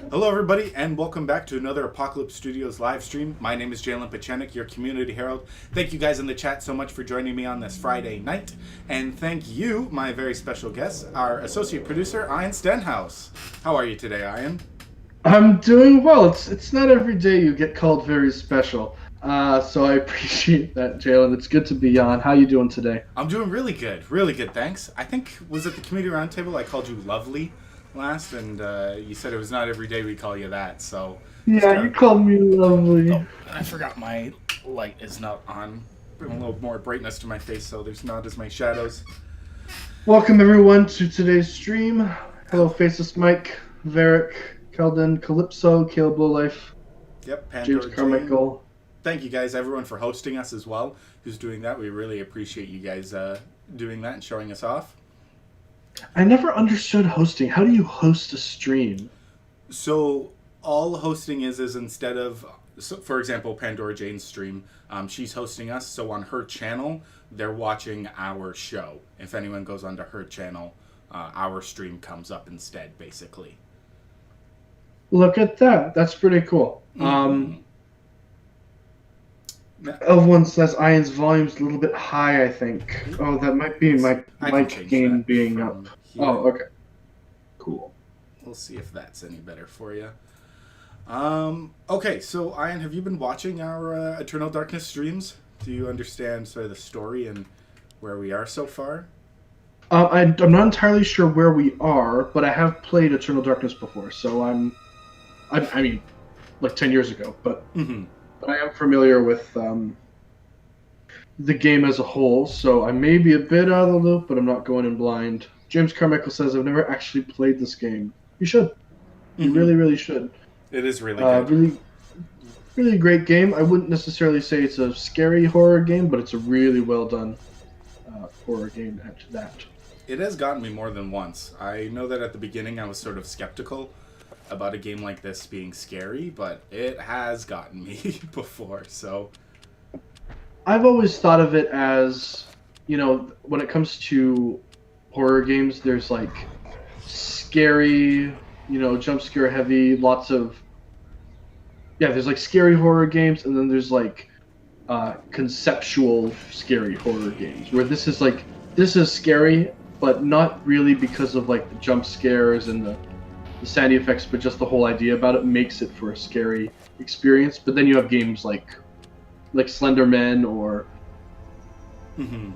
Hello, everybody, and welcome back to another Apocalypse Studios live stream. My name is Jalen Pachenik, your community herald. Thank you guys in the chat so much for joining me on this Friday night. And thank you, my very special guest, our associate producer, Ian Stenhouse. How are you today, Ian? I'm doing well. It's not every day you get called very special. So I appreciate that, Jalen. It's good to be on. How you doing today? I'm doing really good, thanks. I think, was it the community roundtable I called you lovely last, and you said it was not every day we call you that, so... Yeah, you called me lovely. Oh, I forgot my light is not on. Bring a little more brightness to my face so there's not as many shadows. Welcome everyone to today's stream. Hello, Faceless Mike, Varric, Keldon, Calypso, Caleb Lowlife, Yep, James Pandora Carmichael. Thank you guys, everyone, for hosting us as well. Who's doing that? We really appreciate you guys doing that and showing us off. I never understood hosting. How do you host a stream? So all hosting is instead of, so for example, Pandora Jane's stream, she's hosting us. So on her channel, they're watching our show. If anyone goes onto her channel, our stream comes up instead, basically. Look at that. That's pretty cool. Mm-hmm. Elv1 says Ian's volume's a little bit high, I think. Oh, that might be my mic gain being up. Here. Oh, okay. Cool. We'll see if that's any better for you. Okay, so Ian, have you been watching our Eternal Darkness streams? Do you understand sort of the story and where we are so far? I'm not entirely sure where we are, but I have played Eternal Darkness before, so I mean, like 10 years ago, but... Mm-hmm. But I am familiar with the game as a whole, so I may be a bit out of the loop, but I'm not going in blind. James Carmichael says, I've never actually played this game. You should. You really, really should. It is really good. Really, really great game. I wouldn't necessarily say it's a scary horror game, but it's a really well done horror game at that. It has gotten me more than once. I know that at the beginning I was sort of skeptical about a game like this being scary, but it has gotten me before, so... I've always thought of it as, you know, when it comes to horror games, there's like scary, you know, jump scare heavy, lots of... Yeah, there's like scary horror games, and then there's like conceptual scary horror games, where this is scary, but not really because of like the jump scares and the sound effects, but just the whole idea about it makes it for a scary experience. But then you have games like Slenderman or... Mm-hmm.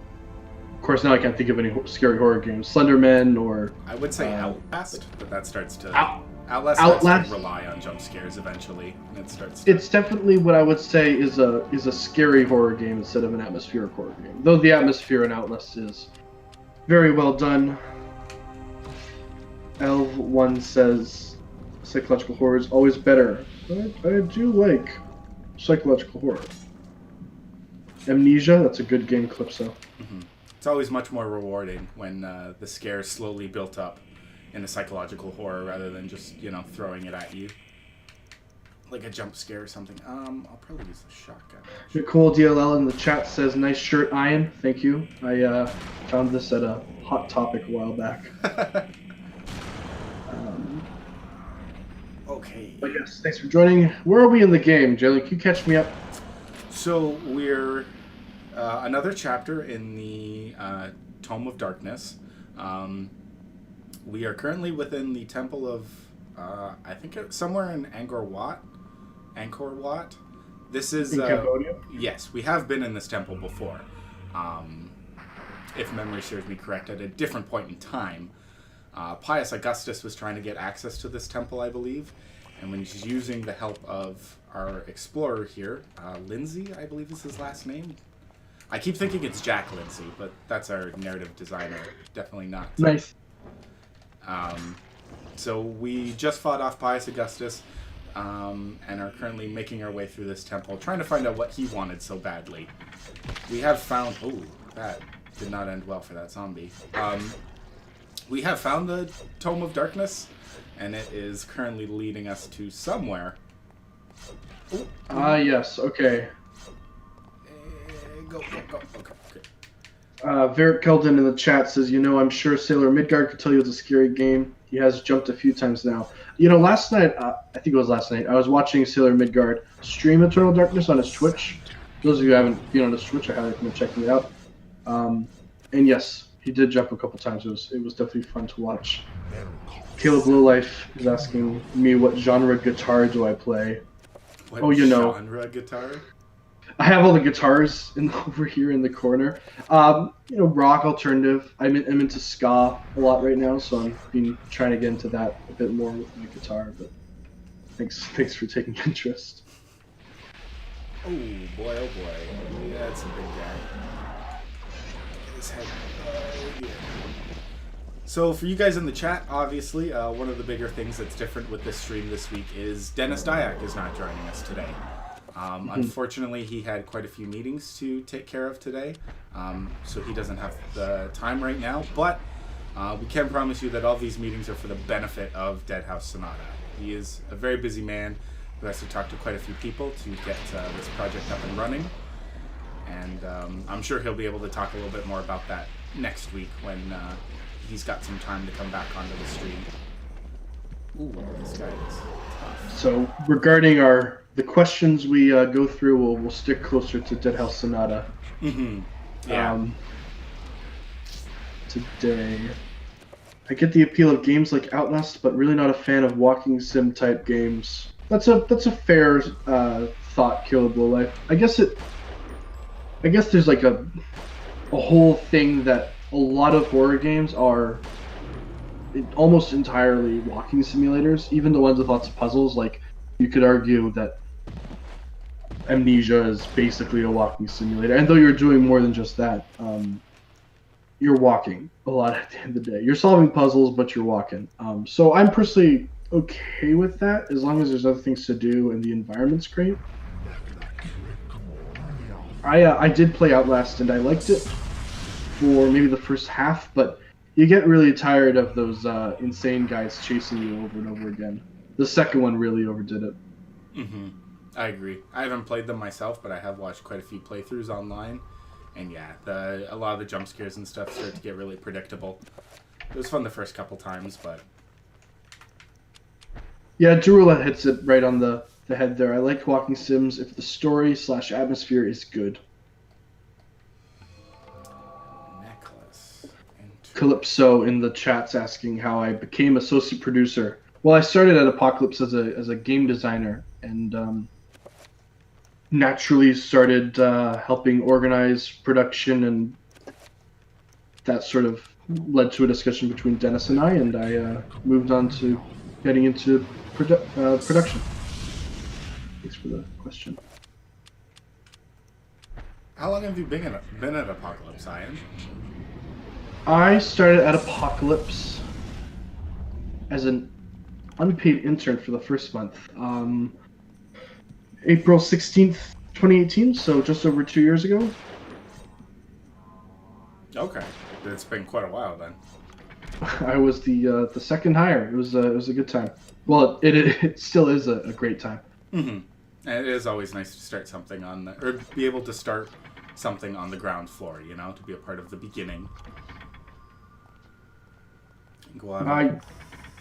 Of course, now I can't think of any scary horror games. Slenderman or... I would say Outlast, but that starts to... Outlast starts to rely on jump scares eventually. And it starts to... It's definitely what I would say is a scary horror game instead of an atmospheric horror game. Though the atmosphere in Outlast is very well done. Elv1 says psychological horror is always better. I do like psychological horror. Amnesia, that's a good game, Calypso. Mm-hmm. It's always much more rewarding when the scare slowly built up in a psychological horror rather than just, you know, throwing it at you. Like a jump scare or something. I'll probably use the shotgun. Nicole DLL in the chat says, nice shirt, Ian. Thank you. I found this at a Hot Topic a while back. Okay. But yes, thanks for joining. Where are we in the game, Jalen? Can you catch me up? So we're another chapter in the Tome of Darkness. We are currently within the Temple of, I think somewhere in Angkor Wat. This is... in Cambodia? Yes, we have been in this temple before. If memory serves me correct, at a different point in time. Pius Augustus was trying to get access to this temple, I believe, and when he's using the help of our explorer here, Lindsay, I believe is his last name. I keep thinking it's Jack Lindsay, but that's our narrative designer. Definitely not. Nice. So we just fought off Pius Augustus, and are currently making our way through this temple, trying to find out what he wanted so badly. We have found... Oh, that did not end well for that zombie. We have found the Tome of Darkness, and it is currently leading us to somewhere. Yes, okay. Go. Okay. Varric Keldon in the chat says, I'm sure Sailor Midgard could tell you it's a scary game. He has jumped a few times now. Last night, I think it was last night, I was watching Sailor Midgard stream Eternal Darkness on his Twitch. For those of you who haven't been on his Twitch, I highly recommend checking it out. And yes, he did jump a couple times. It was definitely fun to watch. Caleb Lowlife is asking me what genre guitar do I play. What genre guitar? I have all the guitars over here in the corner. Rock alternative. I'm into ska a lot right now, so I've been trying to get into that a bit more with my guitar. But thanks for taking interest. Oh boy, oh boy. Yeah, that's a big guy. His head. Yeah. So for you guys in the chat, obviously, one of the bigger things that's different with this stream this week is Dennis Dyack is not joining us today. Unfortunately, he had quite a few meetings to take care of today, so he doesn't have the time right now, but we can promise you that all these meetings are for the benefit of Deadhouse Sonata. He is a very busy man who has to talk to quite a few people to get this project up and running, and I'm sure he'll be able to talk a little bit more about that next week when he's got some time to come back onto the stream. Ooh, this guy is tough. So regarding the questions we go through, we'll stick closer to Deadhouse Sonata. Mm-hmm. Yeah. Today, I get the appeal of games like Outlast, but really not a fan of walking sim type games. That's a fair thought, Caleb Lowlife. I guess there's like a whole thing that a lot of horror games are almost entirely walking simulators, even the ones with lots of puzzles. Like, you could argue that Amnesia is basically a walking simulator, and though you're doing more than just that, you're walking a lot at the end of the day. You're solving puzzles, but you're walking. So I'm personally okay with that, as long as there's other things to do and the environment's great. I did play Outlast, and I liked it for maybe the first half, but you get really tired of those insane guys chasing you over and over again. The second one really overdid it. Mm-hmm. I agree. I haven't played them myself, but I have watched quite a few playthroughs online. And yeah, a lot of the jump scares and stuff start to get really predictable. It was fun the first couple times, but... Yeah, Durula hits it right on the head there. I like walking sims if the story/atmosphere is good. Necklace. Calypso in the chat's asking how I became associate producer. Well, I started at Apocalypse as a game designer, and naturally started helping organize production, and that sort of led to a discussion between Dennis and I moved on to getting into production. Thanks for the question. How long have you been at Apocalypse, Ian? I started at Apocalypse as an unpaid intern for the first month. April 16th, 2018, so just over 2 years ago. Okay. It's been quite a while then. I was the second hire. It was a good time. Well, it still is a great time. Mm-hmm. And it is always nice to start something or be able to start something on the ground floor, to be a part of the beginning.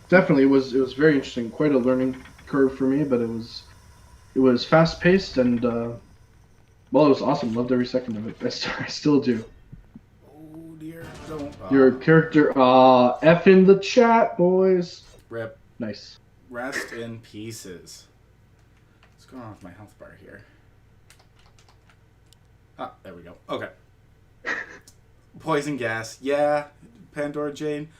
Definitely, it was very interesting. Quite a learning curve for me, but it was fast paced and it was awesome. Loved every second of it. I still do. Oh dear, don't. Your character, F in the chat, boys. Rip. Nice. Rest in pieces. What's going on with my health bar here? Ah, there we go. Okay. Poison gas. Yeah, Pandora Jane.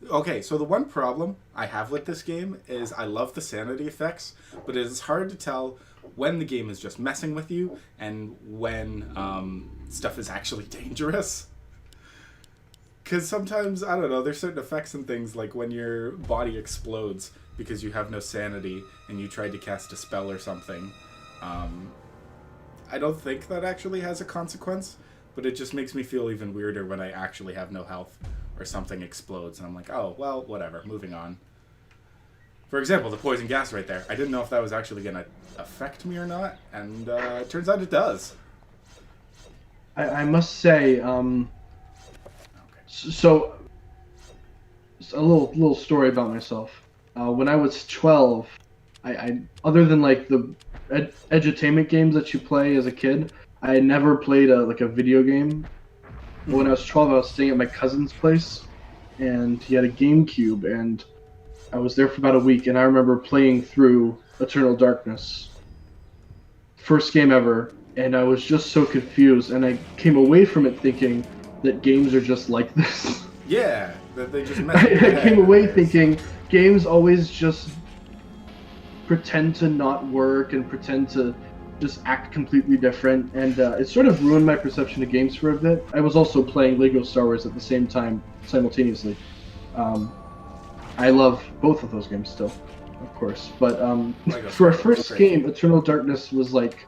Okay, so the one problem I have with this game is I love the sanity effects, but it is hard to tell when the game is just messing with you and when stuff is actually dangerous. Because sometimes, I don't know, there's certain effects and things like when your body explodes because you have no sanity and you tried to cast a spell or something. I don't think that actually has a consequence, but it just makes me feel even weirder when I actually have no health or something explodes and I'm like, oh, well, whatever, moving on. For example, the poison gas right there. I didn't know if that was actually going to affect me or not, and it turns out it does. I must say, So a little story about myself. When I was 12, I other than like the edutainment games that you play as a kid, I had never played a video game. But when I was 12, I was staying at my cousin's place, and he had a GameCube, and I was there for about a week, and I remember playing through Eternal Darkness. First game ever, and I was just so confused, and I came away from it thinking that games are just like this. Yeah, that they just mess I, with your I came head. away thinking games always just pretend to not work and pretend to just act completely different, and it sort of ruined my perception of games for a bit. I was also playing Lego Star Wars at the same time, simultaneously. I love both of those games still, of course. But Lego for a Star Wars, first great game, Eternal Darkness was like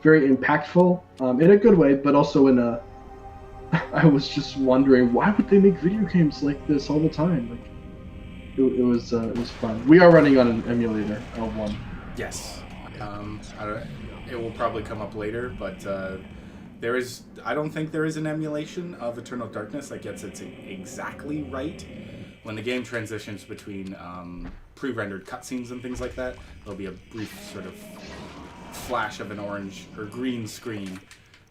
very impactful in a good way, but also in a. I was just wondering why would they make video games like this all the time? Like, it was fun. We are running on an emulator, L1. Yes. It will probably come up later, but there is. I don't think there is an emulation of Eternal Darkness that gets it exactly right. When the game transitions between pre-rendered cutscenes and things like that, there'll be a brief sort of flash of an orange or green screen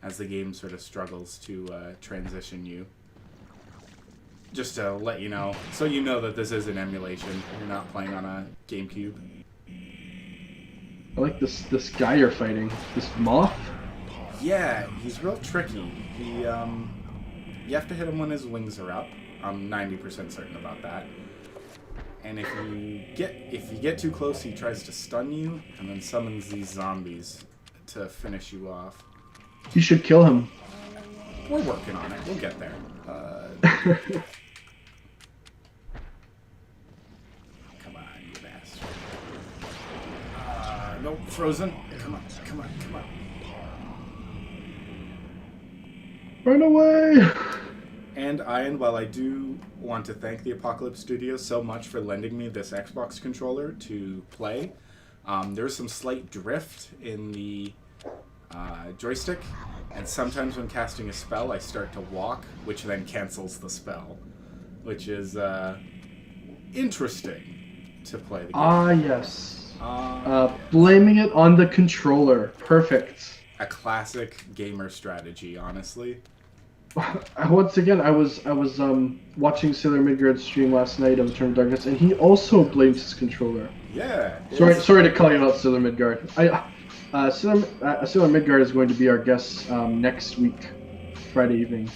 as the game sort of struggles to transition you. Just to let you know, so you know that this is an emulation. You're not playing on a GameCube. I like this guy you're fighting. This moth. Yeah, he's real tricky. You have to hit him when his wings are up. I'm 90% certain about that. And if you get too close, he tries to stun you and then summons these zombies to finish you off. You should kill him. We're working on it. We'll get there. Come on, you bastard. Nope, frozen. Come on. Run away! And while I do want to thank the Apocalypse Studios so much for lending me this Xbox controller to play, there's some slight drift in the joystick, and sometimes when casting a spell, I start to walk, which then cancels the spell, which is interesting to play the game. Ah, yes. Blaming it on the controller. Perfect. A classic gamer strategy, honestly. Once again, I was watching Sailor Midgard's stream last night of Eternal Darkness, and he also blamed his controller. Yeah. Sorry to call you out, Sailor Midgard. Sailor Midgard is going to be our guest next week, Friday evening,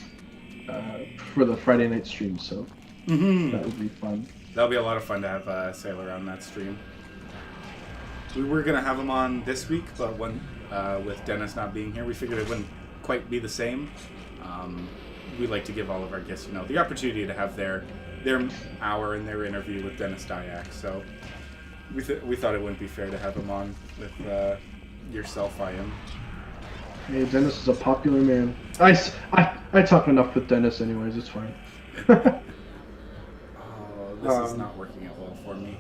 for the Friday night stream. So that would be fun. That'll be a lot of fun to have Sailor on that stream. We were gonna have him on this week, but when with Dennis not being here, we figured it wouldn't quite be the same. We like to give all of our guests, the opportunity to have their hour in their interview with Dennis Dyack. So we thought it wouldn't be fair to have him on with yourself, Ian. Hey, Dennis is a popular man. I talk enough with Dennis, anyways. It's fine. Oh, this is not working out well for me.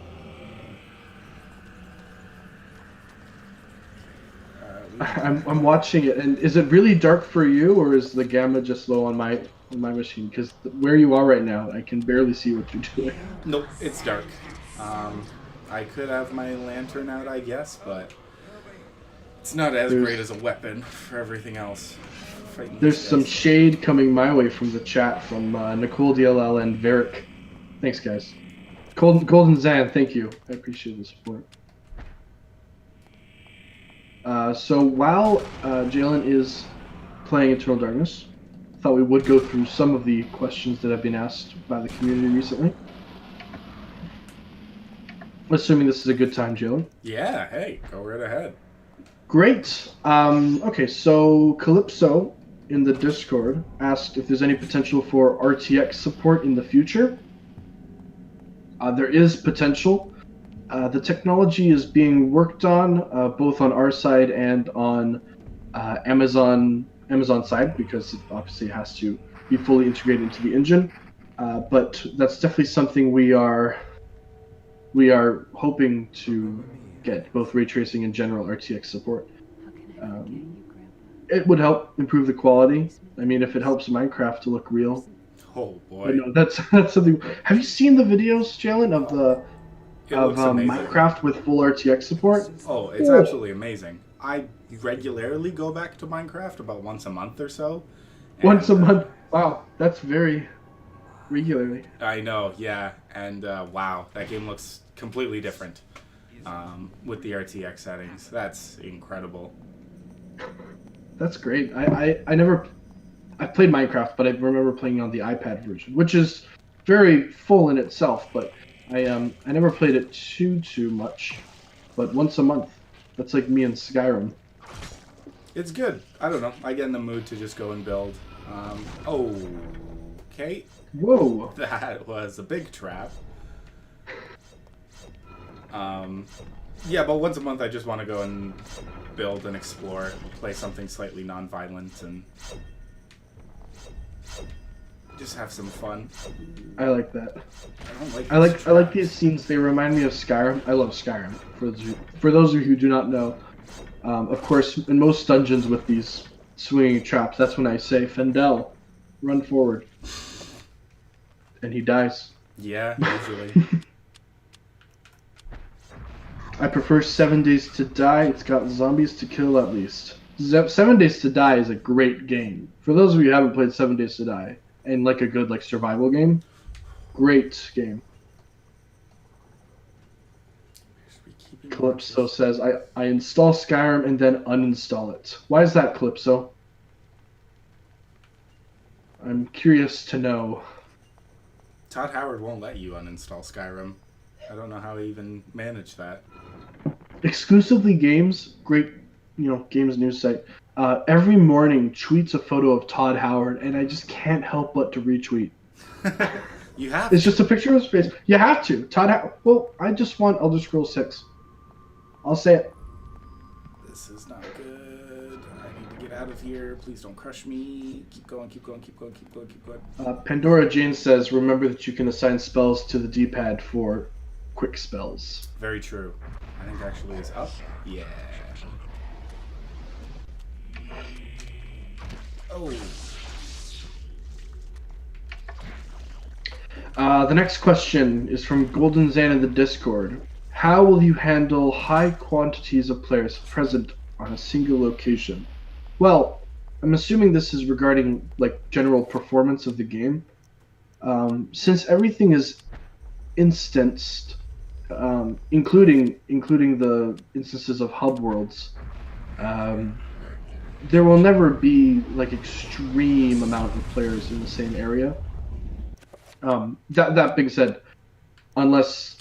I'm watching it, and is it really dark for you, or is the gamma just low on my machine? Because where you are right now, I can barely see what you're doing. Nope, it's dark. I could have my lantern out, I guess, but it's not as great as a weapon for everything else. There's some shade coming my way from the chat from Nicole DLL and Varric. Thanks, guys. Golden Zan, thank you. I appreciate the support. So while Jalen is playing Eternal Darkness, I thought we would go through some of the questions that have been asked by the community recently. Assuming this is a good time, Jalen. Yeah, hey, go right ahead. Great. Okay, so Calypso in the Discord asked if there's any potential for RTX support in the future. There is potential. The technology is being worked on both on our side and on Amazon side, because it obviously has to be fully integrated into the engine. But that's definitely something we are hoping to get, both ray tracing and general RTX support. It would help improve the quality. I mean, if it helps Minecraft to look real, Oh I boy, know that's something. Have you seen the videos, Jalen, of the it looks amazing. Minecraft with full RTX support? Oh, it's Oh, absolutely amazing. I regularly go back to Minecraft about once a month or so, once and a month. Wow, that's very regularly. I know, yeah, and wow, that game looks completely different with the RTX settings. That's incredible. That's great. I never I played Minecraft, but I remember playing on the iPad version, which is very full in itself. But I never played it too much. But once a month, that's like me and Skyrim. It's good. I don't know. I get in the mood to just go and build. Oh, okay. Whoa! That was a big trap. Yeah, but once a month I just want to go and build and explore, play something slightly non-violent, and just have some fun. I like that. I don't like. I like these scenes. They remind me of Skyrim. I love Skyrim. For those of you who do not know, of course, in most dungeons with these swinging traps, that's when I say, Fendel, run forward, and he dies. Yeah, usually. I prefer 7 Days to Die. It's got zombies to kill at least. 7 Days to Die is a great game. For those of you who haven't played 7 Days to Die and like a good like survival game, great game. Calypso says I install Skyrim and then uninstall it. Why is that, Calypso? I'm curious to know. Todd Howard won't let you uninstall Skyrim. I don't know how he even managed that. Exclusively Games, great, games news site. Every morning tweets a photo of Todd Howard, and I just can't help but to retweet. You have. It's just a picture of his face. You have to. Todd Howard. Well, I just want Elder Scrolls 6. I'll say it. This is not good. I need to get out of here. Please don't crush me. Keep going, keep going, keep going, keep going, keep going. Pandora Jane says, remember that you can assign spells to the D-pad for quick spells. Very true. I think actually is up. Yeah. Oh. The next question is from Golden Zan in the Discord. How will you handle high quantities of players present on a single location? Well, I'm assuming this is regarding like general performance of the game. Since everything is instanced, including the instances of hub worlds, there will never be like extreme amount of players in the same area. That being said, unless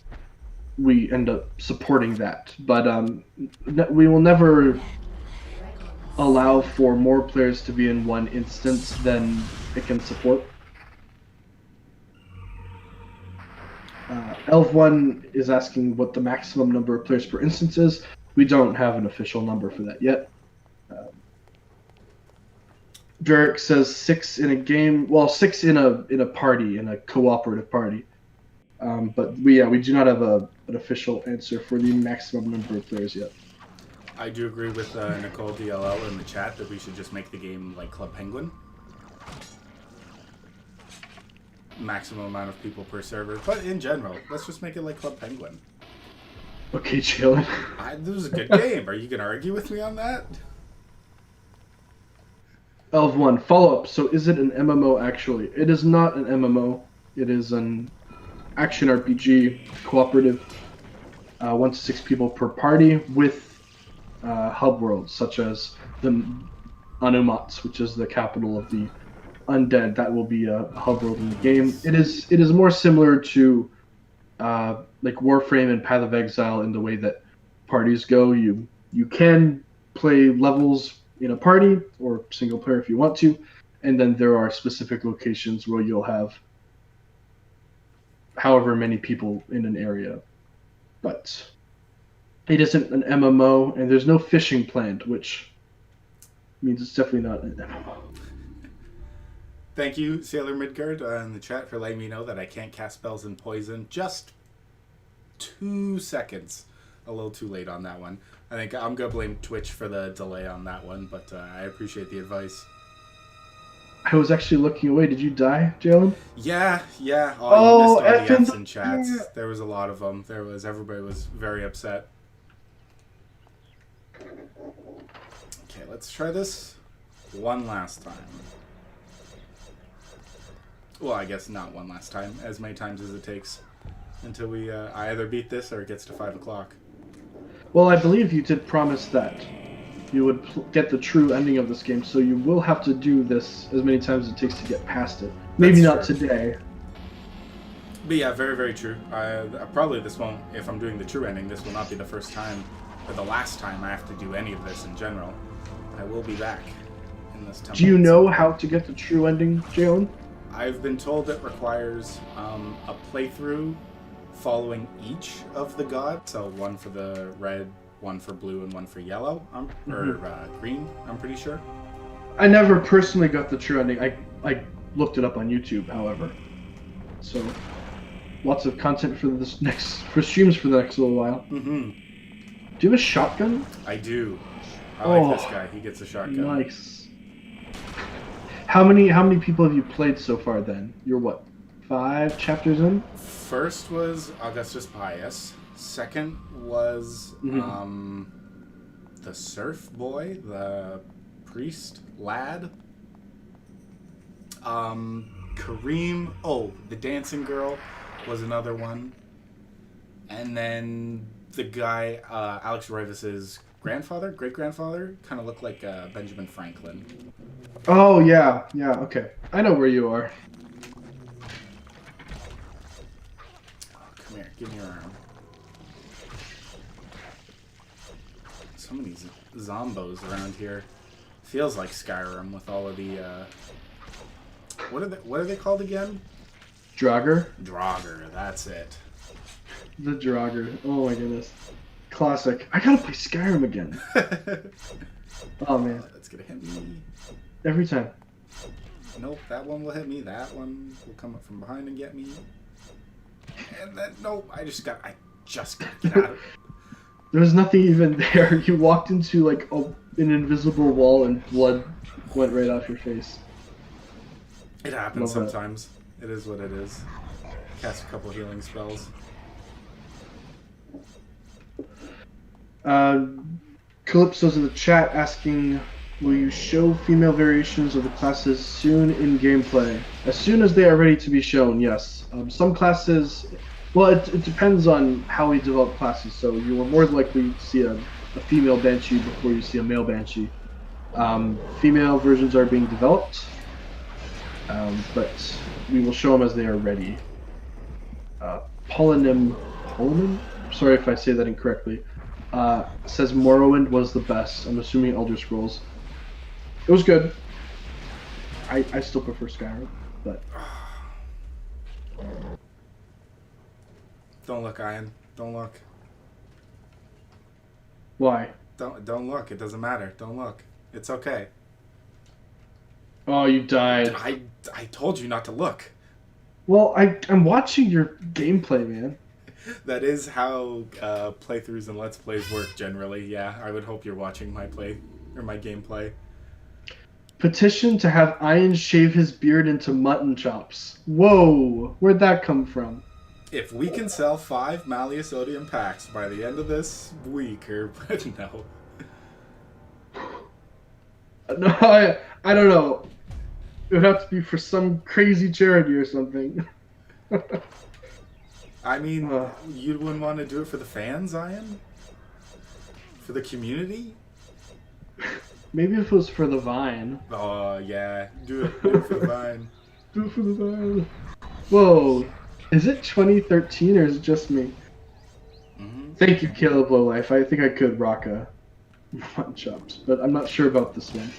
we end up supporting that, but we will never allow for more players to be in one instance than it can support. Elf1 is asking what the maximum number of players per instance is. We don't have an official number for that yet. Derek says 6 in a game. Well, 6 in a party, in a cooperative party. But we do not have an official answer for the maximum number of players yet. I do agree with Nicole DLL in the chat that we should just make the game like Club Penguin. Maximum amount of people per server. But in general, let's just make it like Club Penguin. Okay, Jalen. This was a good game. Are you going to argue with me on that? Elf1, follow-up. So is it an MMO actually? It is not an MMO. It is an action RPG, cooperative, 1 to 6 people per party with hub worlds, such as the Anumats, which is the capital of the undead. That will be a hub world in the game. It is more similar to like Warframe and Path of Exile in the way that parties go. You can play levels in a party or single player if you want to, and then there are specific locations where you'll have however many people in an area. But it isn't an MMO, and there's no fishing planned, which means it's definitely not an MMO. Thank you, Sailor Midgard, in the chat for letting me know that I can't cast spells and poison. Just 2 seconds. A little too late on that one. I think I'm going to blame Twitch for the delay on that one, but I appreciate the advice. I was actually looking away. Did you die, Jalen? Yeah, yeah. Oh, you Oh, missed all the effing F's in chats. There was a lot of them. Everybody was very upset. Okay, let's try this one last time. Well, I guess not one last time. As many times as it takes until we I either beat this or it gets to 5 o'clock. Well, I believe you did promise that you would get the true ending of this game, so you will have to do this as many times as it takes to get past it. Maybe not true. today. But yeah, very, very true. Probably this won't, if I'm doing the true ending, this will not be the first time or the last time I have to do any of this in general. I will be back in this temple. Do you know how to get the true ending, Jalen? I've been told it requires a playthrough following each of the gods. So one for the red, one for blue, and one for yellow, or green, I'm pretty sure. I never personally got the true ending. I looked it up on YouTube, however. So, lots of content for streams for the next little while. Mm-hmm. Do you have a shotgun? I do. I like this guy. He gets a shotgun. Nice. How many people have you played so far then? You're what, 5 chapters in? First was Augustus Pius. Second was the surf boy, the priest lad. Kareem. Oh, the dancing girl was another one. And then the guy, Alex Roivas's great grandfather, kind of looked like Benjamin Franklin. Oh yeah, okay. I know where you are. Oh, come here, give me your arm. So many zombos around here. Feels like Skyrim with all of the. What are they called again? Draugr? Draugr, that's it. The Draugr. Oh my goodness. Classic. I gotta play Skyrim again. Oh man. That's gonna hit me. Every time. Nope, that one will hit me. That one will come up from behind and get me. And then nope, I just got to get out of it. There was nothing even there. You walked into like an invisible wall and blood went right off your face. It happens sometimes. It is what it is. Cast a couple healing spells. Calypso's in the chat asking, will you show female variations of the classes soon in gameplay? As soon as they are ready to be shown, yes. Some classes, well, it depends on how we develop classes. So you will more likely see a female Banshee before you see a male Banshee. Female versions are being developed, but we will show them as they are ready. Polynym, sorry if I say that incorrectly, says Morrowind was the best. I'm assuming Elder Scrolls. It was good. I still prefer Skyrim, but... Don't look, Ian. Don't look. Why? Don't look. It doesn't matter. Don't look. It's okay. Oh, you died. I told you not to look. Well, I'm watching your gameplay, man. That is how playthroughs and Let's Plays work generally. Yeah, I would hope you're watching my gameplay. Petition to have Ian shave his beard into mutton chops. Whoa, where'd that come from? If we can sell 5 Malleus Odium packs by the end of this week, or no. No, I don't know. It would have to be for some crazy charity or something. I mean, you wouldn't want to do it for the fans, Ian? For the community? Maybe if it was for the Vine. Oh, yeah. Do it for the Vine. Do it for the Vine. Whoa. Is it 2013 or is it just me? Mm-hmm. Thank you, Caleb Lowlife. I think I could rock a mutton chops, but I'm not sure about this one.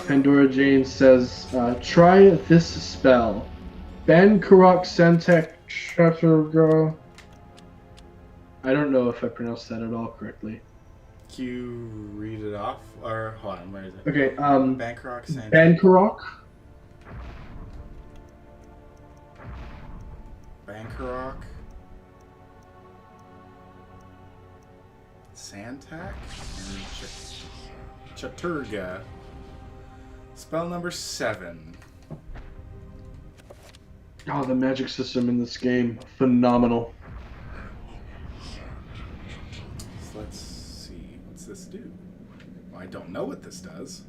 Pandora Jane says, try this spell. Bankarok Santek Chatterga. I don't know if I pronounced that at all correctly. Can you read it off? Or, hold on, where is it? Okay, Bankarok Santek. Bankarok. Santak and Chaturga. Spell number 7. Oh, the magic system in this game, phenomenal. So let's see. What's this do? Well, I don't know what this does.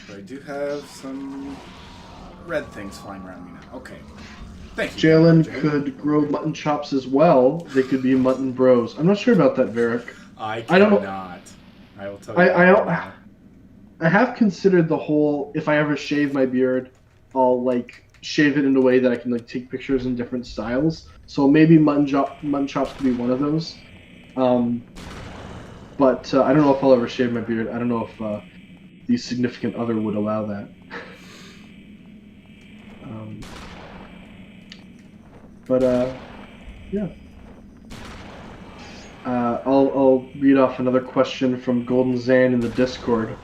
But I do have some red things flying around me now. Okay. Thank you. Jalen Jalen. could grow mutton chops as well. They could be mutton bros. I'm not sure about that, Varric. I don't- cannot. I will tell you. I have considered the whole, if I ever shave my beard, I'll like shave it in a way that I can like take pictures in different styles. So maybe mutton chops could be one of those. But I don't know if I'll ever shave my beard. I don't know if the significant other would allow that. Yeah. I'll read off another question from Golden Zan in the Discord.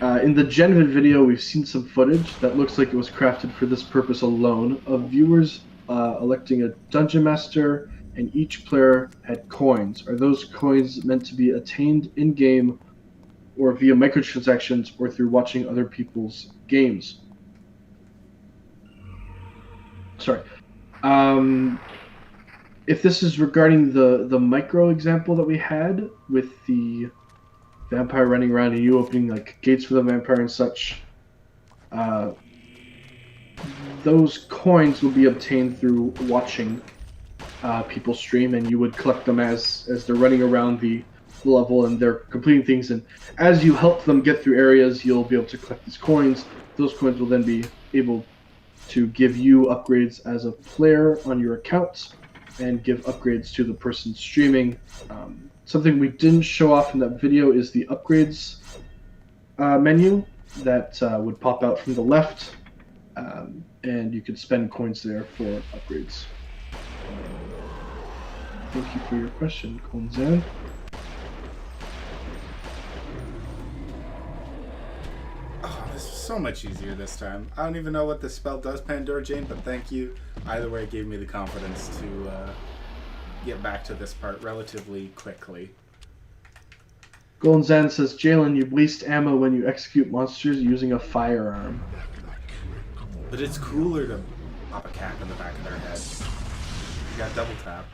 In the Genvid video, we've seen some footage that looks like it was crafted for this purpose alone, of viewers electing a dungeon master, and each player had coins. Are those coins meant to be attained in-game or via microtransactions or through watching other people's games? Sorry. If this is regarding the micro example that we had with the vampire running around and you opening like gates for the vampire and such, those coins will be obtained through watching people stream, and you would collect them as they're running around the level and they're completing things, and as you help them get through areas, you'll be able to collect these coins. Those coins will then be able to give you upgrades as a player on your account and give upgrades to the person streaming. Something we didn't show off in that video is the upgrades menu that would pop out from the left, and you could spend coins there for upgrades. Thank you for your question, Konzan. Oh, this is so much easier this time. I don't even know what this spell does, Pandora Jane, but thank you. Either way, it gave me the confidence to get back to this part relatively quickly. Golden Zan says, Jalen, you waste ammo when you execute monsters using a firearm. But it's cooler to pop a cap in the back of their head. You got double tap.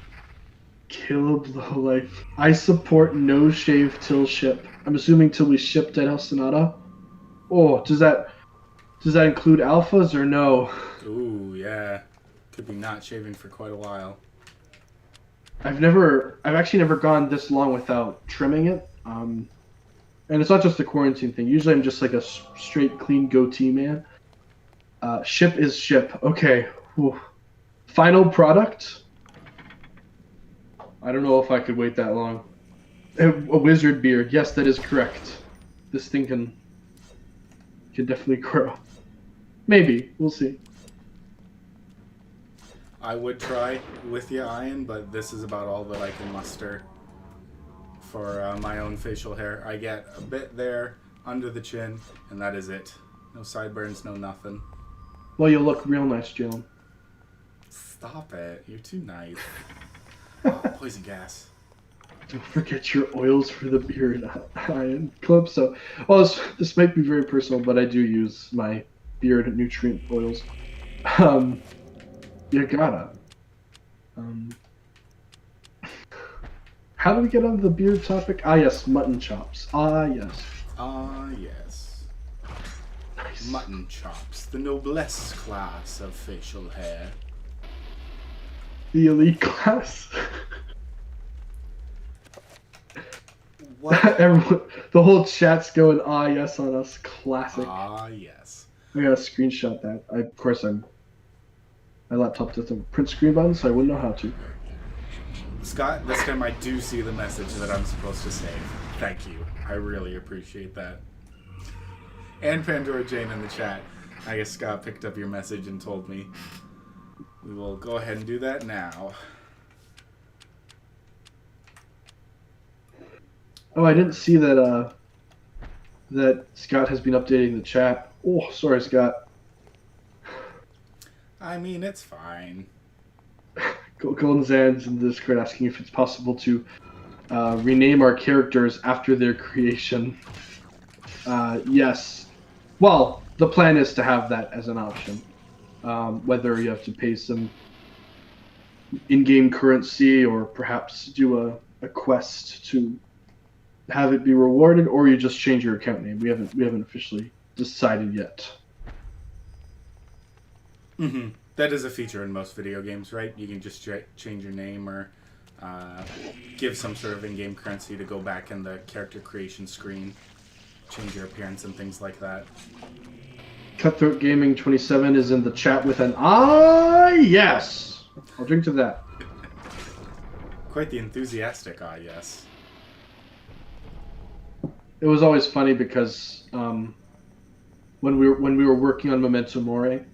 Caleb Lowlife. I support no shave till ship. I'm assuming till we ship Dead House Sonata. Oh, does that include alphas or no? Ooh, yeah. Could be not shaving for quite a while. I've actually never gone this long without trimming it. And it's not just the quarantine thing. Usually I'm just like a straight clean goatee man. Ship is ship. Okay. Whew. Final product. I don't know if I could wait that long. A wizard beard. Yes, that is correct. This thing can definitely grow. Maybe. We'll see. I would try with you, Ian, but this is about all that I can muster for my own facial hair. I get a bit there under the chin, and that is it. No sideburns, no nothing. Well, you look real nice, Jalen. Stop it. You're too nice. Oh, poison gas. Don't forget your oils for the beard, Ian Club. So, well, this might be very personal, but I do use my beard nutrient oils. You gotta. How do we get onto the beard topic? Ah, yes, mutton chops. Ah, yes. Ah, yes. Nice. Mutton chops, the noblesse class of facial hair. The elite class. What? Everyone, the whole chat's going, ah, yes, on us. Classic. Ah, yes. I gotta screenshot that. Of course, my laptop doesn't print screen button, so I wouldn't know how to. Scott, this time I do see the message that I'm supposed to save. Thank you. I really appreciate that. And Pandora Jane in the chat. I guess Scott picked up your message and told me. We will go ahead and do that now. Oh, I didn't see that that Scott has been updating the chat. Oh, sorry, Scott. I mean, it's fine. Golden Zan's in the Discord asking if it's possible to rename our characters after their creation. Yes. Well, the plan is to have that as an option. Whether you have to pay some in-game currency or perhaps do a quest to have it be rewarded, or you just change your account name. We haven't officially decided yet. Mm-hmm. That is a feature in most video games, right? You can just change your name or give some sort of in-game currency to go back in the character creation screen, change your appearance and things like that. Cutthroat Gaming 27 is in the chat with an yes. I'll drink to that. Quite the enthusiastic yes. It was always funny because when we were working on Memento Mori,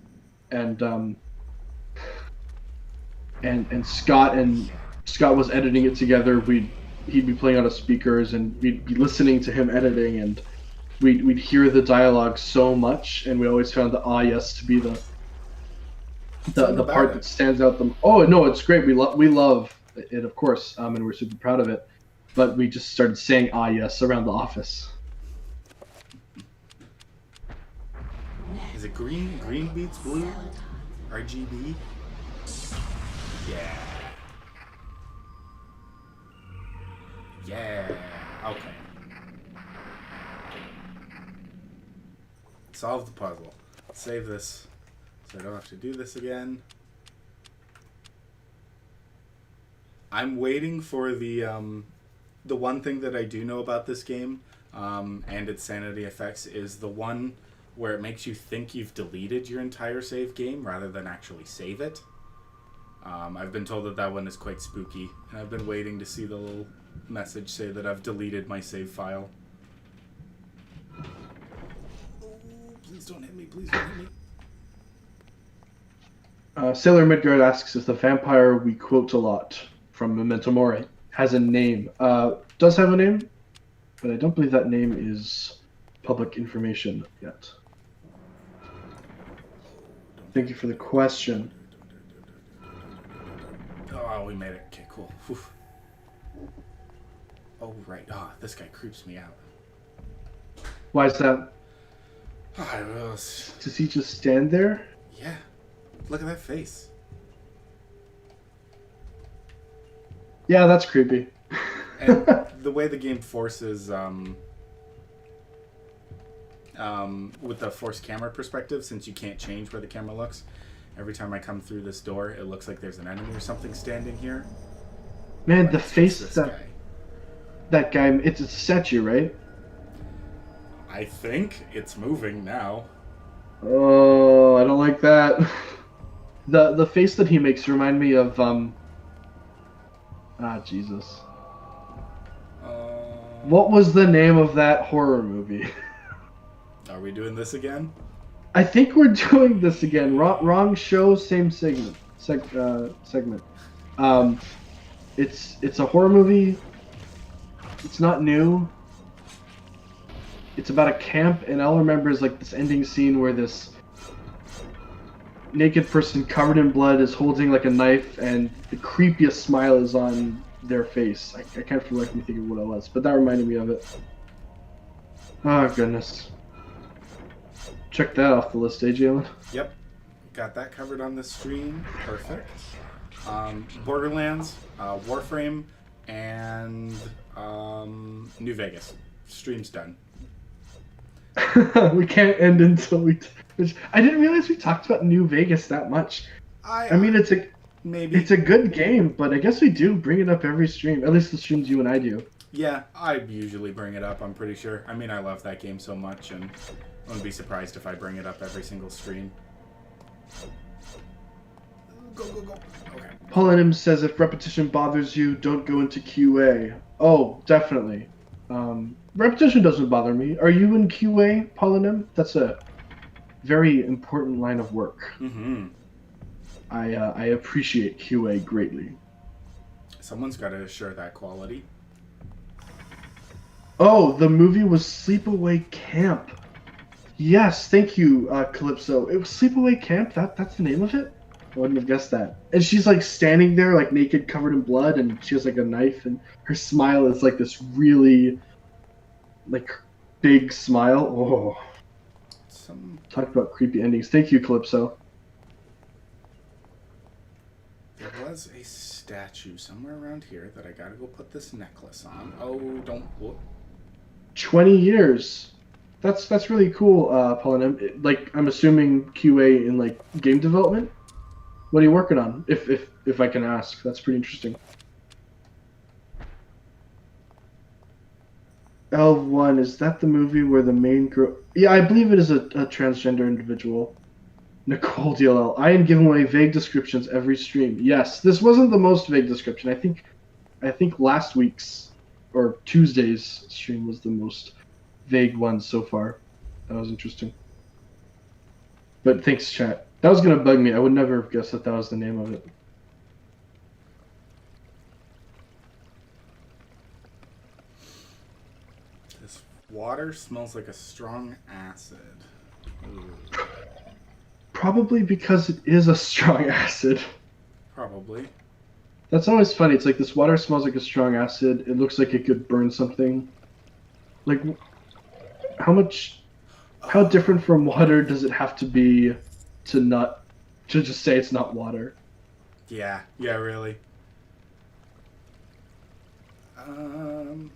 and Scott was editing it together. He'd be playing out of speakers, and we'd be listening to him editing, and we'd hear the dialogue so much, and we always found the yes to be the part that stands out. Oh no, it's great. We love it, of course, and we're super proud of it. But we just started saying yes around the office. Is it green? Green beats blue? RGB? Yeah. Yeah. Okay. Solve the puzzle. Save this so I don't have to do this again. I'm waiting for the one thing that I do know about this game and its sanity effects is the one where it makes you think you've deleted your entire save game rather than actually save it. I've been told that one is quite spooky, and I've been waiting to see the little message say that I've deleted my save file. Oh, please don't hit me, please don't hit me. Sailor Midgard asks, is the vampire we quote a lot from Memento Mori has a name? Does have a name, but I don't believe that name is public information yet. Thank you for the question. Oh, we made it. Okay, cool. Whew. Oh, right. Oh, this guy creeps me out. Why is that? Oh, I will. Does he just stand there? Yeah. Look at that face. Yeah, that's creepy. And the way the game forces, with the forced camera perspective, since you can't change where the camera looks, every time I come through this door, it looks like there's an enemy or something standing here. Man, the face that guy, it's a statue, right? I think it's moving now. Oh, I don't like that. The face that he makes remind me of Jesus. What was the name of that horror movie? Are we doing this again? I think we're doing this again. Wrong show, same segment. It's a horror movie. It's not new. It's about a camp, and all I remember is like this ending scene where this naked person covered in blood is holding like a knife, and the creepiest smile is on their face. I can't for the life of me think of what it was, but that reminded me of it. Oh goodness. Check that off the list, Jalen. Yep. Got that covered on the stream. Perfect. Borderlands, Warframe, and New Vegas. Stream's done. We can't end until we... I didn't realize we talked about New Vegas that much. I mean, it's a good game, but I guess we do bring it up every stream. At least the streams you and I do. Yeah, I usually bring it up, I'm pretty sure. I mean, I love that game so much, and I wouldn't be surprised if I bring it up every single stream. Go. Okay. Paulanim says, if repetition bothers you, don't go into QA. Oh, definitely. Repetition doesn't bother me. Are you in QA, Paulanim? That's a very important line of work. Mm-hmm. I appreciate QA greatly. Someone's got to assure that quality. Oh, the movie was Sleepaway Camp. Yes, thank you, Calypso. It was Sleepaway Camp? That's the name of it? wouldn't have guessed that. And she's like standing there, like naked, covered in blood, and she has like a knife, and her smile is like this really, like, big smile. Oh, Some talk about creepy endings. Thank you, Calypso. There was a statue somewhere around here that I gotta go put this necklace on. Oh, don't look. 20 years. That's really cool, Paulin. Like, I'm assuming QA in like game development. What are you working on? If I can ask, that's pretty interesting. L1, is that the movie where the main girl? Yeah, I believe it is a transgender individual. Nicole DLL. I am giving away vague descriptions every stream. Yes, this wasn't the most vague description. I think last week's or Tuesday's stream was the most vague one so far. That was interesting. But thanks, chat. That was gonna bug me. I would never have guessed that that was the name of it. This water smells like a strong acid. Ooh, Probably because it is a strong acid. probably. That's always funny. It's like this water smells like a strong acid. It looks like it could burn something. Like, how different from water does it have to be to just say it's not water? Yeah, really. And,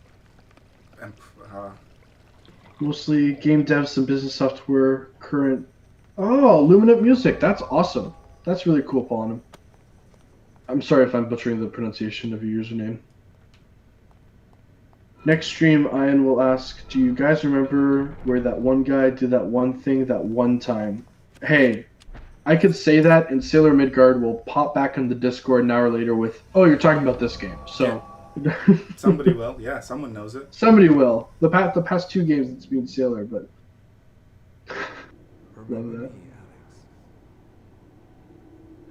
Mostly game devs, some business software, current. Oh, Luminant Music. That's awesome. That's really cool, Paul. I'm sorry if I'm butchering the pronunciation of your username. Next stream, Ian will ask, do you guys remember where that one guy did that one thing that one time? Hey, I could say that, and Sailor Midgard will pop back in the Discord an hour later with, oh, you're talking about this game. So, somebody will. Yeah, someone knows it. somebody will. The past two games it's been Sailor, but love that.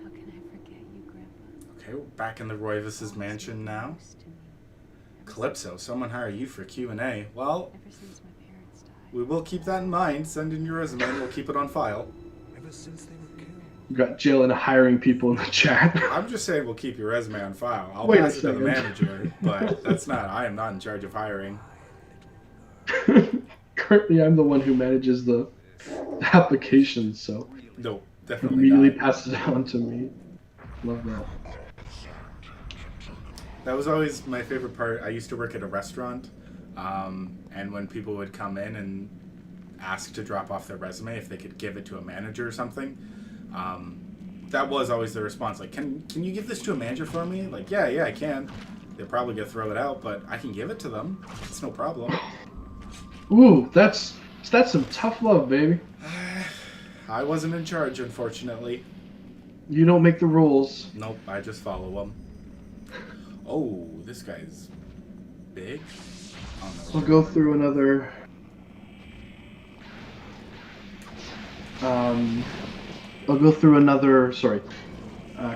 How can I forget you, Grandpa? Okay, we're back in the Royvis's mansion now. Calypso, someone hire you for Q&A. Well, Ever since my parents died. we will keep that in mind. Send in your resume and we'll keep it on file. Ever since they were killed. You got Jalen hiring people in the chat. I'm just saying we'll keep your resume on file. I'll Wait a pass it to the second. manager, but I am not in charge of hiring. Currently, I'm the one who manages the applications, so No, it definitely immediately not. passes it on to me. Love that. That was always my favorite part. I used to work at a restaurant, and when people would come in and ask to drop off their resume, if they could give it to a manager or something, that was always the response. Like, can you give this to a manager for me? Like, yeah, I can. They're probably gonna throw it out, but I can give it to them. It's no problem. Ooh, that's some tough love, baby. I wasn't in charge, unfortunately. You don't make the rules. Nope, I just follow them. Oh, this guy's big. Oh, no. I'll go through another.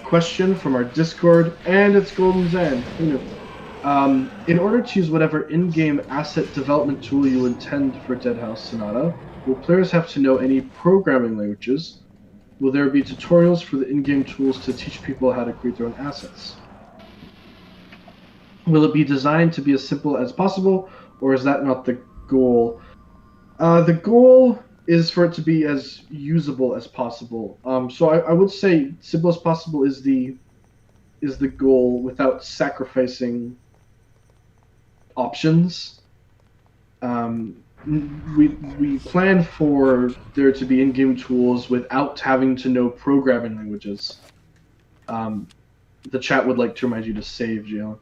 Question from our Discord, and it's Golden Zen. Who knew? In order to use whatever in-game asset development tool you intend for Dead House Sonata, will players have to know any programming languages? Will there be tutorials for the in-game tools to teach people how to create their own assets? Will it be designed to be as simple as possible, or is that not the goal? The goal is for it to be as usable as possible. So I would say simple as possible is the goal without sacrificing options. We plan for there to be in-game tools without having to know programming languages. The chat would like to remind you to save, Jalen.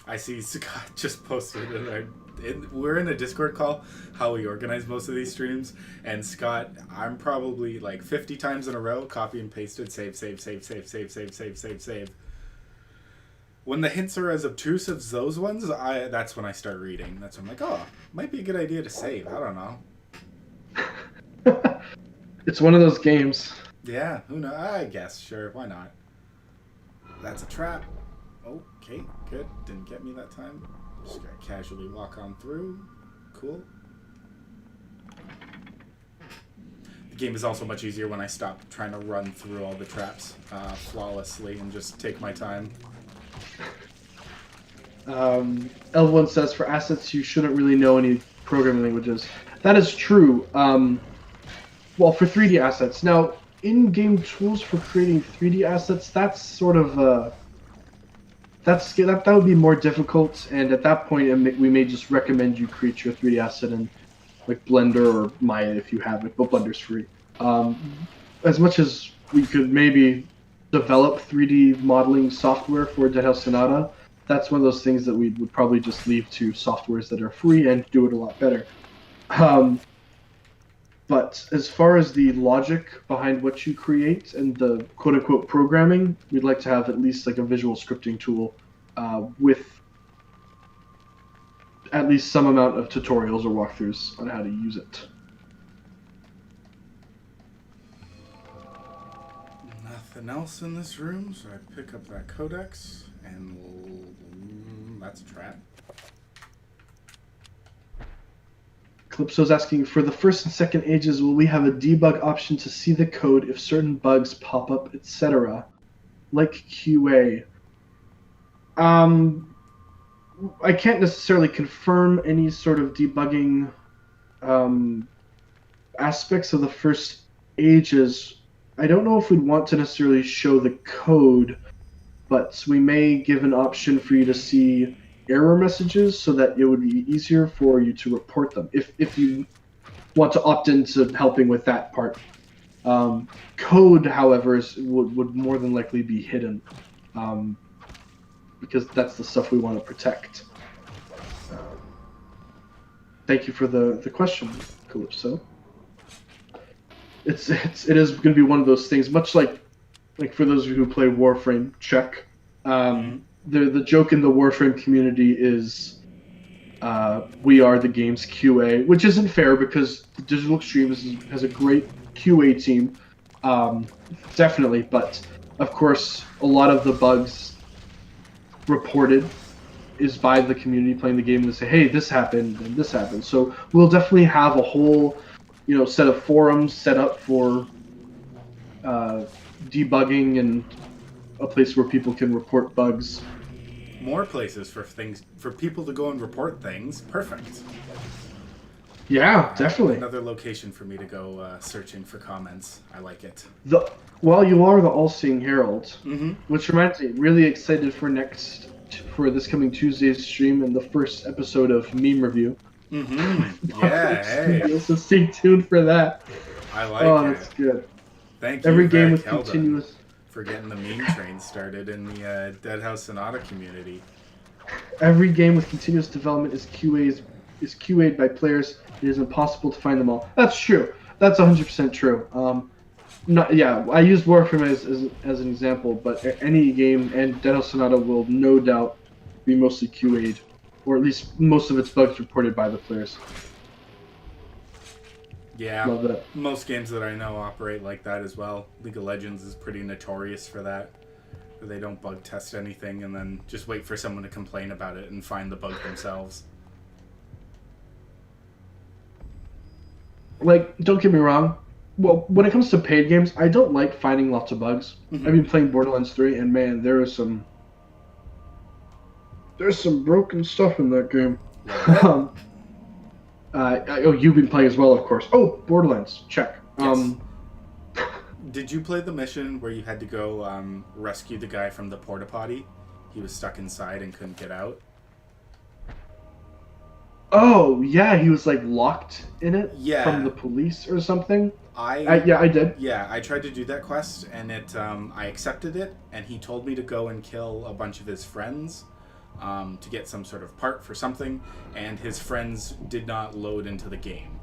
I see Scott just posted it. We're in a Discord call, how we organize most of these streams, and Scott, I'm probably like 50 times in a row, copy and pasted, save. When the hints are as obtuse as those ones, that's when I start reading. That's when I'm like, oh, might be a good idea to save. I don't know. It's one of those games. Yeah, who knows? I guess, sure, why not? That's a trap. Okay, good. Didn't get me that time. Just gotta casually walk on through. Cool. The game is also much easier when I stop trying to run through all the traps flawlessly and just take my time. L1 says for assets you shouldn't really know any programming languages. That is true. Well, for 3D assets. Now, in-game tools for creating 3D assets, that's sort of that would be more difficult, and at that point we may just recommend you create your 3D asset in like Blender or Maya if you have it, but Blender's free. As much as we could maybe develop 3D modeling software for Dead House Sonata, that's one of those things that we would probably just leave to softwares that are free and do it a lot better. But as far as the logic behind what you create and the quote-unquote programming, we'd like to have at least like a visual scripting tool with at least some amount of tutorials or walkthroughs on how to use it. Nothing else in this room, so I pick up that codex, and that's a trap. Calypso's asking, for the first and second ages, will we have a debug option to see the code if certain bugs pop up, etc.? Like QA. I can't necessarily confirm any sort of debugging aspects of the first ages. I don't know if we'd want to necessarily show the code, but we may give an option for you to see error messages so that it would be easier for you to report them if you want to opt into helping with that part. Code, however, would more than likely be hidden because that's the stuff we want to protect. Thank you for the question, Calypso. It is going to be one of those things, much like for those of you who play Warframe, check. The joke in the Warframe community is we are the game's QA, which isn't fair because the Digital Extremes has a great QA team, definitely. But of course, a lot of the bugs reported is by the community playing the game and say, hey, this happened and this happened. So we'll definitely have a whole, set of forums set up for debugging and a place where people can report bugs. More places for people to go and report things. Perfect. Yeah, definitely. Another location for me to go searching for comments. I like it. Well, you are the All-Seeing Herald, which reminds me, really excited for this coming Tuesday's stream and the first episode of Meme Review. Yeah, hey. So stay tuned for that. I like it. Oh, that's good. Thank you. Every game Varric with Helda, continuous. for getting the meme train started in the Dead House Sonata community. Every game with continuous development is QA'd by players. It is impossible to find them all. That's true. That's 100% true. I used Warframe as an example, but any game and Dead House Sonata will no doubt be mostly QA'd, or at least most of its bugs reported by the players. Yeah, Love that. most games that I know operate like that as well. League of Legends is pretty notorious for that. Where they don't bug test anything and then just wait for someone to complain about it and find the bug themselves. Don't get me wrong. Well, when it comes to paid games, I don't like finding lots of bugs. I've been playing Borderlands 3, and man, there's some broken stuff in that game. You've been playing as well, of course. Oh, Borderlands, check. Yes. Did you play the mission where you had to go rescue the guy from the porta potty? He was stuck inside and couldn't get out. Oh, yeah, he was locked in it Yeah. from the police or something. I did. Yeah, I tried to do that quest and I accepted it, and he told me to go and kill a bunch of his friends to get some sort of part for something, and his friends did not load into the game.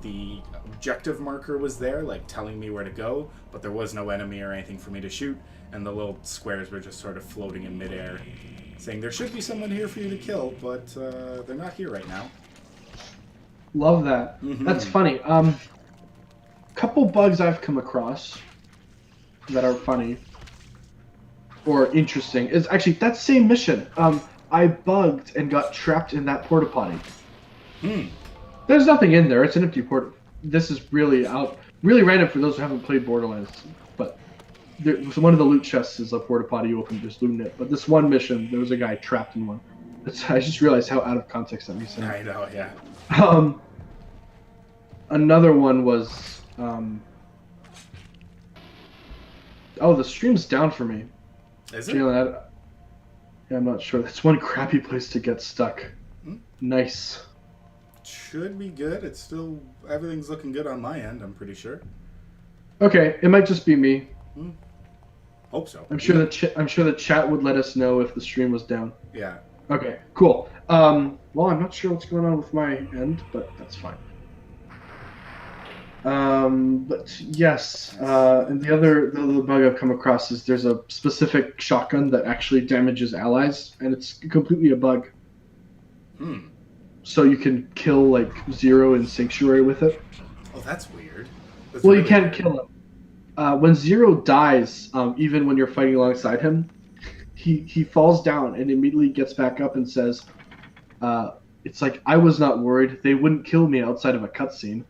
The objective marker was there, telling me where to go, but there was no enemy or anything for me to shoot, and the little squares were just sort of floating in midair, saying there should be someone here for you to kill, but they're not here right now. Love that. That's funny. Couple bugs I've come across that are funny or interesting is actually that same mission. I bugged and got trapped in that porta potty. There's nothing in there. It's an empty porta. This is really out. Really random for those who haven't played Borderlands, but one of the loot chests is a porta potty. You open, just looting it. But this one mission, there was a guy trapped in one. I just realized how out of context that makes sense. I know, yeah. Another one was oh, the stream's down for me. Is it? Jalen, yeah, I'm not sure. That's one crappy place to get stuck. Hmm? Nice. Should be good. It's still, everything's looking good on my end, I'm pretty sure. Okay, it might just be me. Hope so. I'm sure the chat would let us know if the stream was down. Yeah. Okay, cool. Well, I'm not sure what's going on with my end, but that's fine. But yes, and the bug I've come across is there's a specific shotgun that actually damages allies, and it's completely a bug. So you can kill like Zero in Sanctuary with it. Oh, that's weird. That's Well, really you can't weird. kill him. When Zero dies, even when you're fighting alongside him, he falls down and immediately gets back up and says, "It's like I was not worried. They wouldn't kill me outside of a cutscene."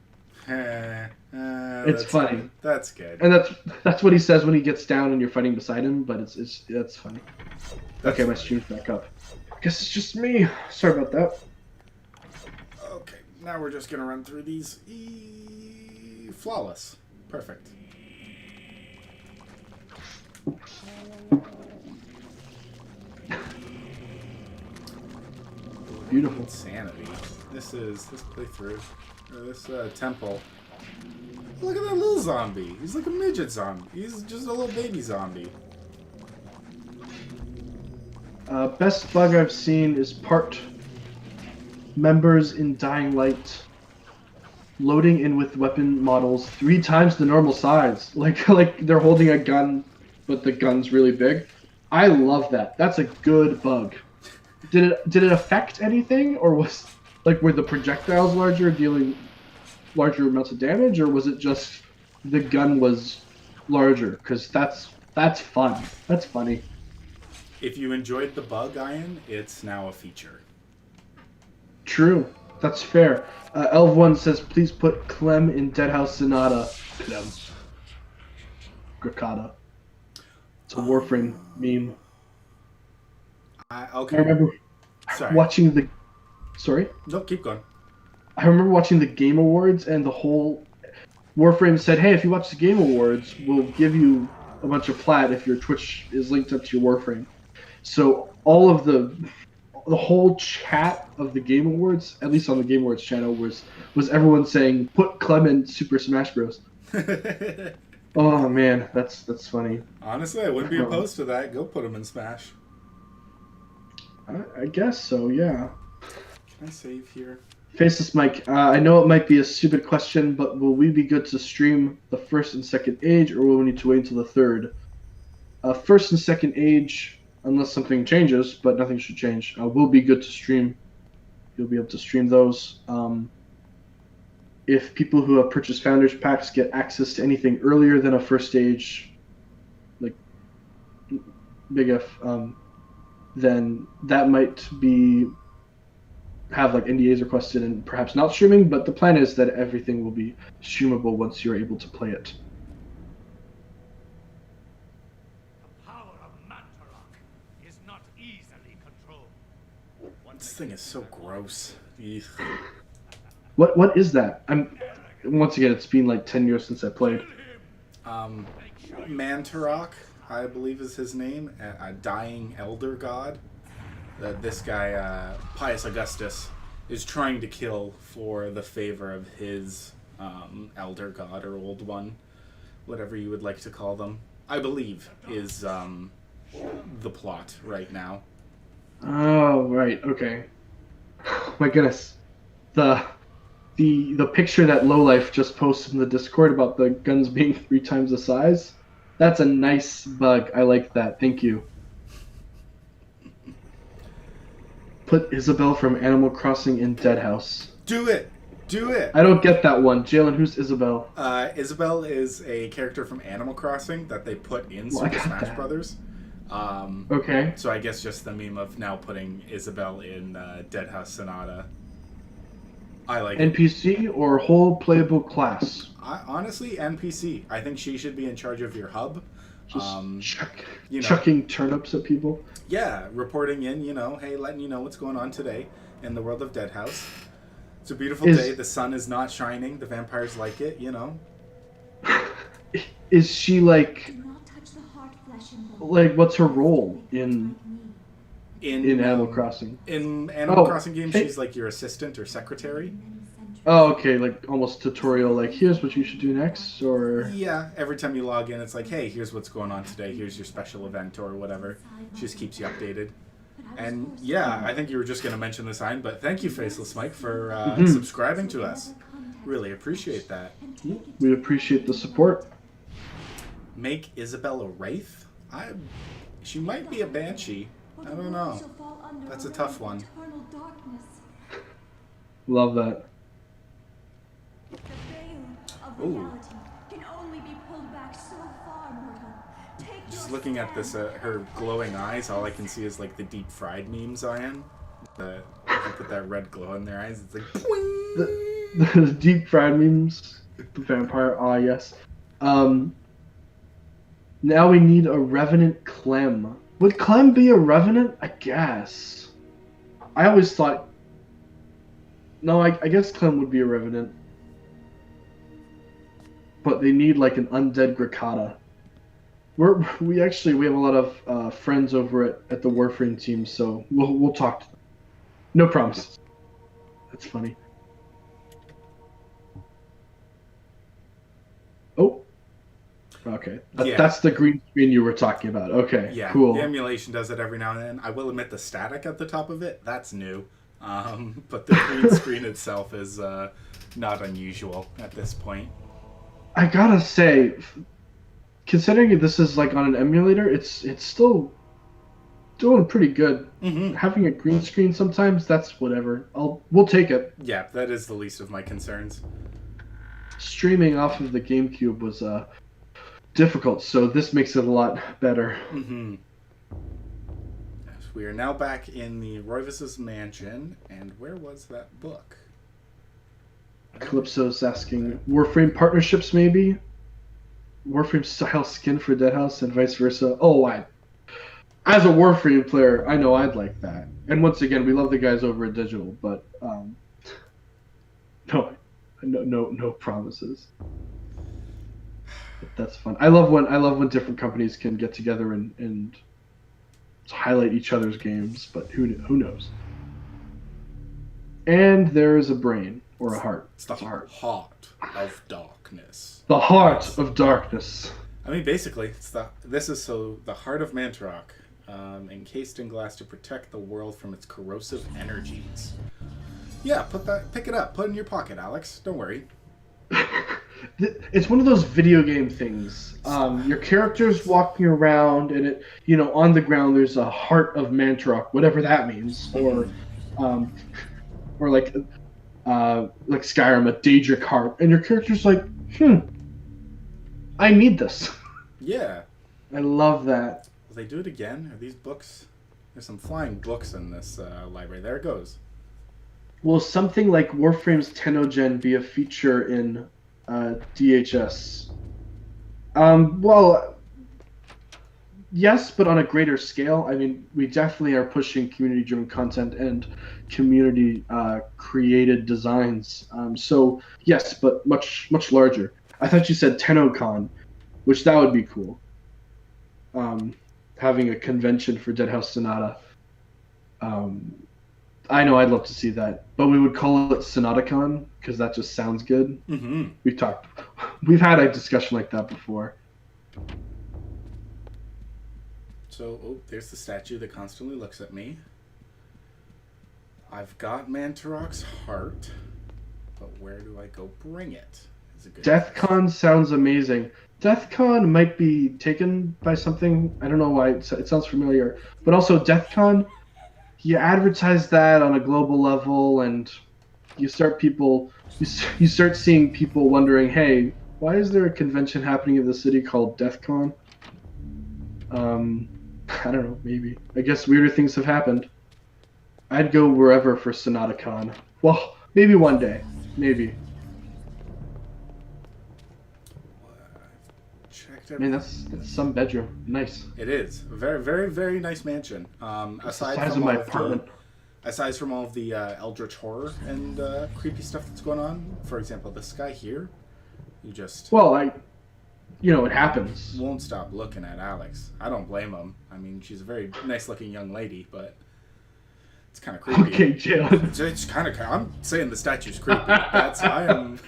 It's funny. That's good. And that's what he says when he gets down and you're fighting beside him. But that's funny. That's Okay, my funny. stream's back up. I guess it's just me. Sorry about that. Okay, now we're just gonna run through these. Flawless. Perfect. Beautiful. Insanity. This playthrough, or this temple. Look at that little zombie. He's like a midget zombie. He's just a little baby zombie. Best bug I've seen is part members in Dying Light loading in with weapon models 3 times the normal size. Like they're holding a gun, but the gun's really big. I love that. That's a good bug. Did it affect anything, or were the projectiles larger, dealing larger amounts of damage, or was it just the gun was larger? Because that's fun. That's funny. If you enjoyed the bug, Ian, it's now a feature. True. That's fair. Elv1 says, please put Clem in Deadhouse Sonata. Clem. Grakata. It's a Warframe meme. Okay. I remember Sorry. watching the... Sorry? No, keep going. I remember watching the Game Awards, and the whole... Warframe said, hey, if you watch the Game Awards, we'll give you a bunch of plat if your Twitch is linked up to your Warframe. So all of the whole chat of the Game Awards, at least on the Game Awards channel, was everyone saying, put Clem in Super Smash Bros. Oh man, that's funny. Honestly, I wouldn't be opposed to that. Go put him in Smash. I guess so, yeah. Can I save here? Faceless Mike, I know it might be a stupid question, but will we be good to stream the first and second age, or will we need to wait until the third? First and second age, unless something changes, but nothing should change, will be good to stream. You'll be able to stream those. If people who have purchased Founders Packs get access to anything earlier than a first stage, like big F, then that might have like NDAs requested and perhaps not streaming, but the plan is that everything will be streamable once you're able to play it. The power of Mantarok is not easily controlled. This thing is so gross. Eugh. What is that? Once again, it's been like 10 years since I played. Mantarok, I believe is his name, a dying elder god. This guy, Pius Augustus, is trying to kill for the favor of his elder god or old one, whatever you would like to call them. I believe is the plot right now. Oh, right, okay. My goodness. The picture that Lowlife just posted in the Discord about the guns being 3 times the size, that's a nice bug. I like that. Thank you. Put Isabel from Animal Crossing in Deadhouse. Do it! Do it! I don't get that one. Jalen, who's Isabel? Isabel is a character from Animal Crossing that they put in Well, I Super got Smash that. Brothers. Okay. So I guess just the meme of now putting Isabel in Deadhouse Sonata. I like it. NPC or whole playable class? Honestly, NPC. I think she should be in charge of your hub. Just you know. chucking turnips at people. Yeah, reporting in, hey, letting you know what's going on today in the world of Deadhouse. It's a beautiful day. The sun is not shining. The vampires like it, Is she like Do not touch the heart, flesh, and bone. what's her role in In Animal Crossing? In Animal Oh, Crossing games, hey. she's like your assistant or secretary. Oh, okay, like almost tutorial, like here's what you should do next, or Yeah, every time you log in, it's like, hey, here's what's going on today. Here's your special event or whatever. She just keeps you updated. And yeah, I think you were just going to mention the sign, but thank you, Faceless Mike, for subscribing to us. Really appreciate that. we appreciate the support. Make Isabel a Wraith? She might be a Banshee. I don't know. That's a tough one. Love that. The veil of Ooh. reality can only be pulled back so far, mortal. Take Just your looking at this, stand. her glowing eyes, all I can see is like the deep fried memes I am. If you put that red glow in their eyes, it's like, "Poing!" The deep fried memes, the vampire. Ah, yes. Now we need a revenant Clem. Would Clem be a revenant? I guess. I always thought. No, I guess Clem would be a revenant. But they need like an undead Grakata. We have a lot of friends over at the Warframe team, so we'll talk to them. No promises. That's funny. Oh. Okay. Yeah. That's the green screen you were talking about. Okay. Yeah, Cool. the emulation does it every now and then. I will admit the static at the top of it, that's new. But the green screen itself is not unusual at this point. I gotta say, considering this is like on an emulator, it's still doing pretty good. Mm-hmm. Having a green screen sometimes, that's whatever. We'll take it. Yeah, that is the least of my concerns. Streaming off of the GameCube was difficult, so this makes it a lot better. Mm-hmm. We are now back in the Roivus's mansion, and where was that book? Calypso's asking Warframe partnerships, maybe? Warframe style skin for Deadhouse and vice versa. Oh, as a Warframe player, I know I'd like that. And once again, we love the guys over at Digital, but no promises. But that's fun. I love when different companies can get together and highlight each other's games, but who knows? And there is a brain or a heart. It's the heart. Heart of Darkness. The heart of darkness. I mean, basically, this is the heart of Mantarok, encased in glass to protect the world from its corrosive energies. Yeah, pick it up, put it in your pocket, Alex. Don't worry. It's one of those video game things. Your character's walking around, and on the ground there's a heart of Mantarok, whatever that means, or like Skyrim, a Daedric heart, and your character's like, I need this. Yeah. I love that. Will they do it again? Are these books? There's some flying books in this library. There it goes. Will something like Warframe's Tenogen be a feature in DHS? Well, yes, but on a greater scale. I mean, we definitely are pushing community-driven content and community-created designs. So yes, but much larger. I thought you said TennoCon, which that would be cool. Having a convention for Deadhouse Sonata. I know I'd love to see that, but we would call it SonataCon because that just sounds good. Mm-hmm. We've had a discussion like that before. So, there's the statue that constantly looks at me. I've got Mantarok's heart, but where do I go bring it? Is it good? DeathCon sounds amazing. DeathCon might be taken by something. I don't know why. It sounds familiar. But also, DeathCon, you advertise that on a global level, and you start seeing people wondering, hey, why is there a convention happening in the city called DeathCon? I don't know, maybe. I guess weirder things have happened. I'd go wherever for SonataCon. Well, Maybe one day. Maybe. Checked I mean, everything. that's some bedroom. Nice. It is a very, very, very nice mansion. It's the size of my apartment. Aside from all of the eldritch horror and creepy stuff that's going on, for example, this guy here, you just Well, it happens. won't stop looking at Alex. I don't blame him. I mean, she's a very nice-looking young lady, but it's kind of creepy. Okay, Jalen. It's kind of. I'm saying the statue's creepy. I am.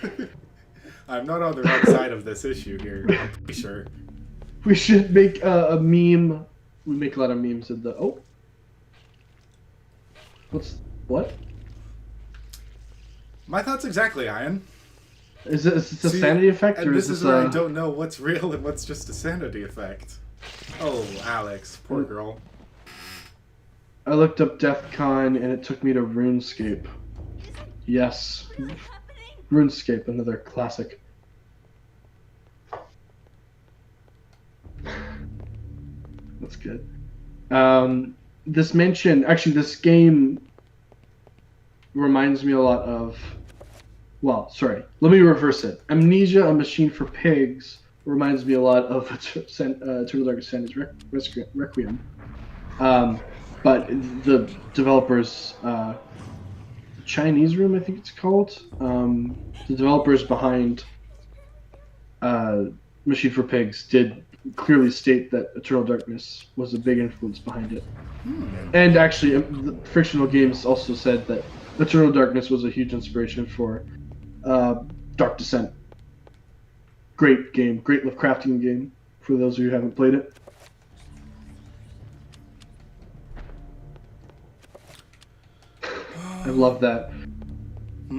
I'm not on the right side of this issue here. I'm pretty sure. We should make a meme. We make a lot of memes of the. Oh. What? My thoughts exactly, Ian. Is this a See, sanity effect, and or this is this is where a? I don't know what's real and what's just a sanity effect. Oh, Alex, poor girl. I looked up Death Con and it took me to RuneScape. Yes. RuneScape, another classic. That's good. This game reminds me a lot of. Well, sorry. Let me reverse it. Amnesia: A Machine for Pigs reminds me a lot of Eternal Darkness Sandy's Requiem. But the developers, Chinese Room, I think it's called, the developers behind Machine for Pigs did clearly state that Eternal Darkness was a big influence behind it. And actually, the Frictional Games also said that Eternal Darkness was a huge inspiration for Dark Descent. Great game, great Lovecraftian game, for those of you who haven't played it. I love that.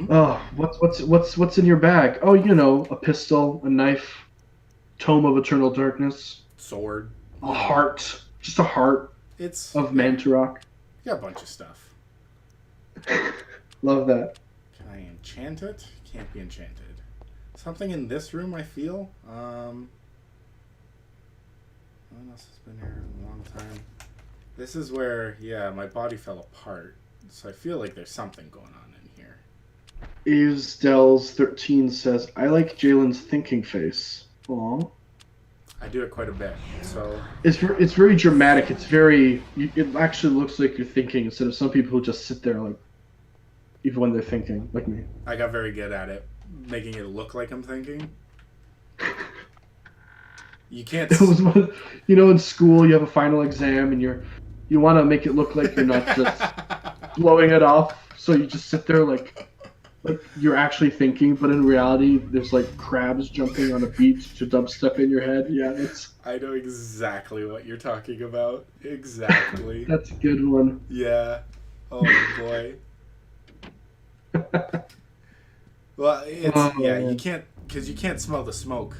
Oh, what's in your bag? Oh, a pistol, a knife, Tome of Eternal Darkness, Sword. a heart, just a heart It's of Mantarok. got a bunch of stuff. Love that. Can I enchant it? Can't be enchanted. Something in this room, I feel. No one else has been here in a long time. This is where, my body fell apart. So I feel like there's something going on in here. Aves13 says, I like Jalen's thinking face. Aw. I do it quite a bit. So It's very dramatic. It actually looks like you're thinking instead of some people who just sit there like, even when they're thinking, like me. I got very good at it, making it look like I'm thinking. You can't. It was in school you have a final exam and you want to make it look like you're not just blowing it off, so you just sit there like you're actually thinking, but in reality there's like crabs jumping on a beach to dubstep in your head. Yeah, I know exactly what you're talking about. Exactly. that's a good one. Yeah. Oh boy. Well, you can't, because you can't smell the smoke.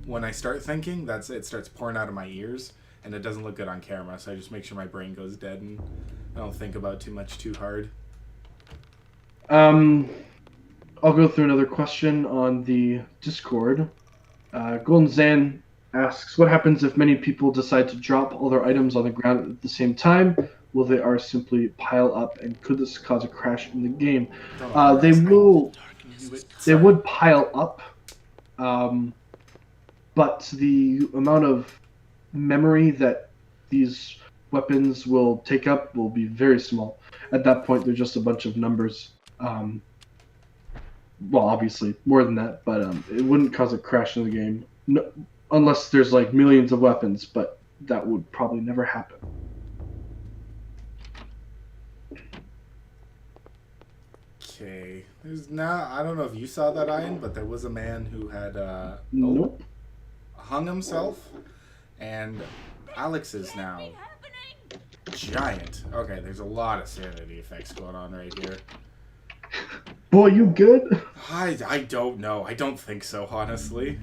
When I start thinking, it starts pouring out of my ears, and it doesn't look good on camera. So I just make sure my brain goes dead and I don't think about too hard. I'll go through another question on the Discord. Golden Zan asks, what happens if many people decide to drop all their items on the ground at the same time? Will they simply pile up, and could this cause a crash in the game? They would pile up, but the amount of memory that these weapons will take up will be very small. At that point, they're just a bunch of numbers. Well, obviously more than that, but it wouldn't cause a crash in the game, unless there's like millions of weapons, but that would probably never happen. Okay. I don't know if you saw that, Ian, but there was a man who had Nope. hung himself, and Alex is now giant. Okay, there's a lot of sanity effects going on right here. Boy, you good? I don't know. I don't think so, honestly.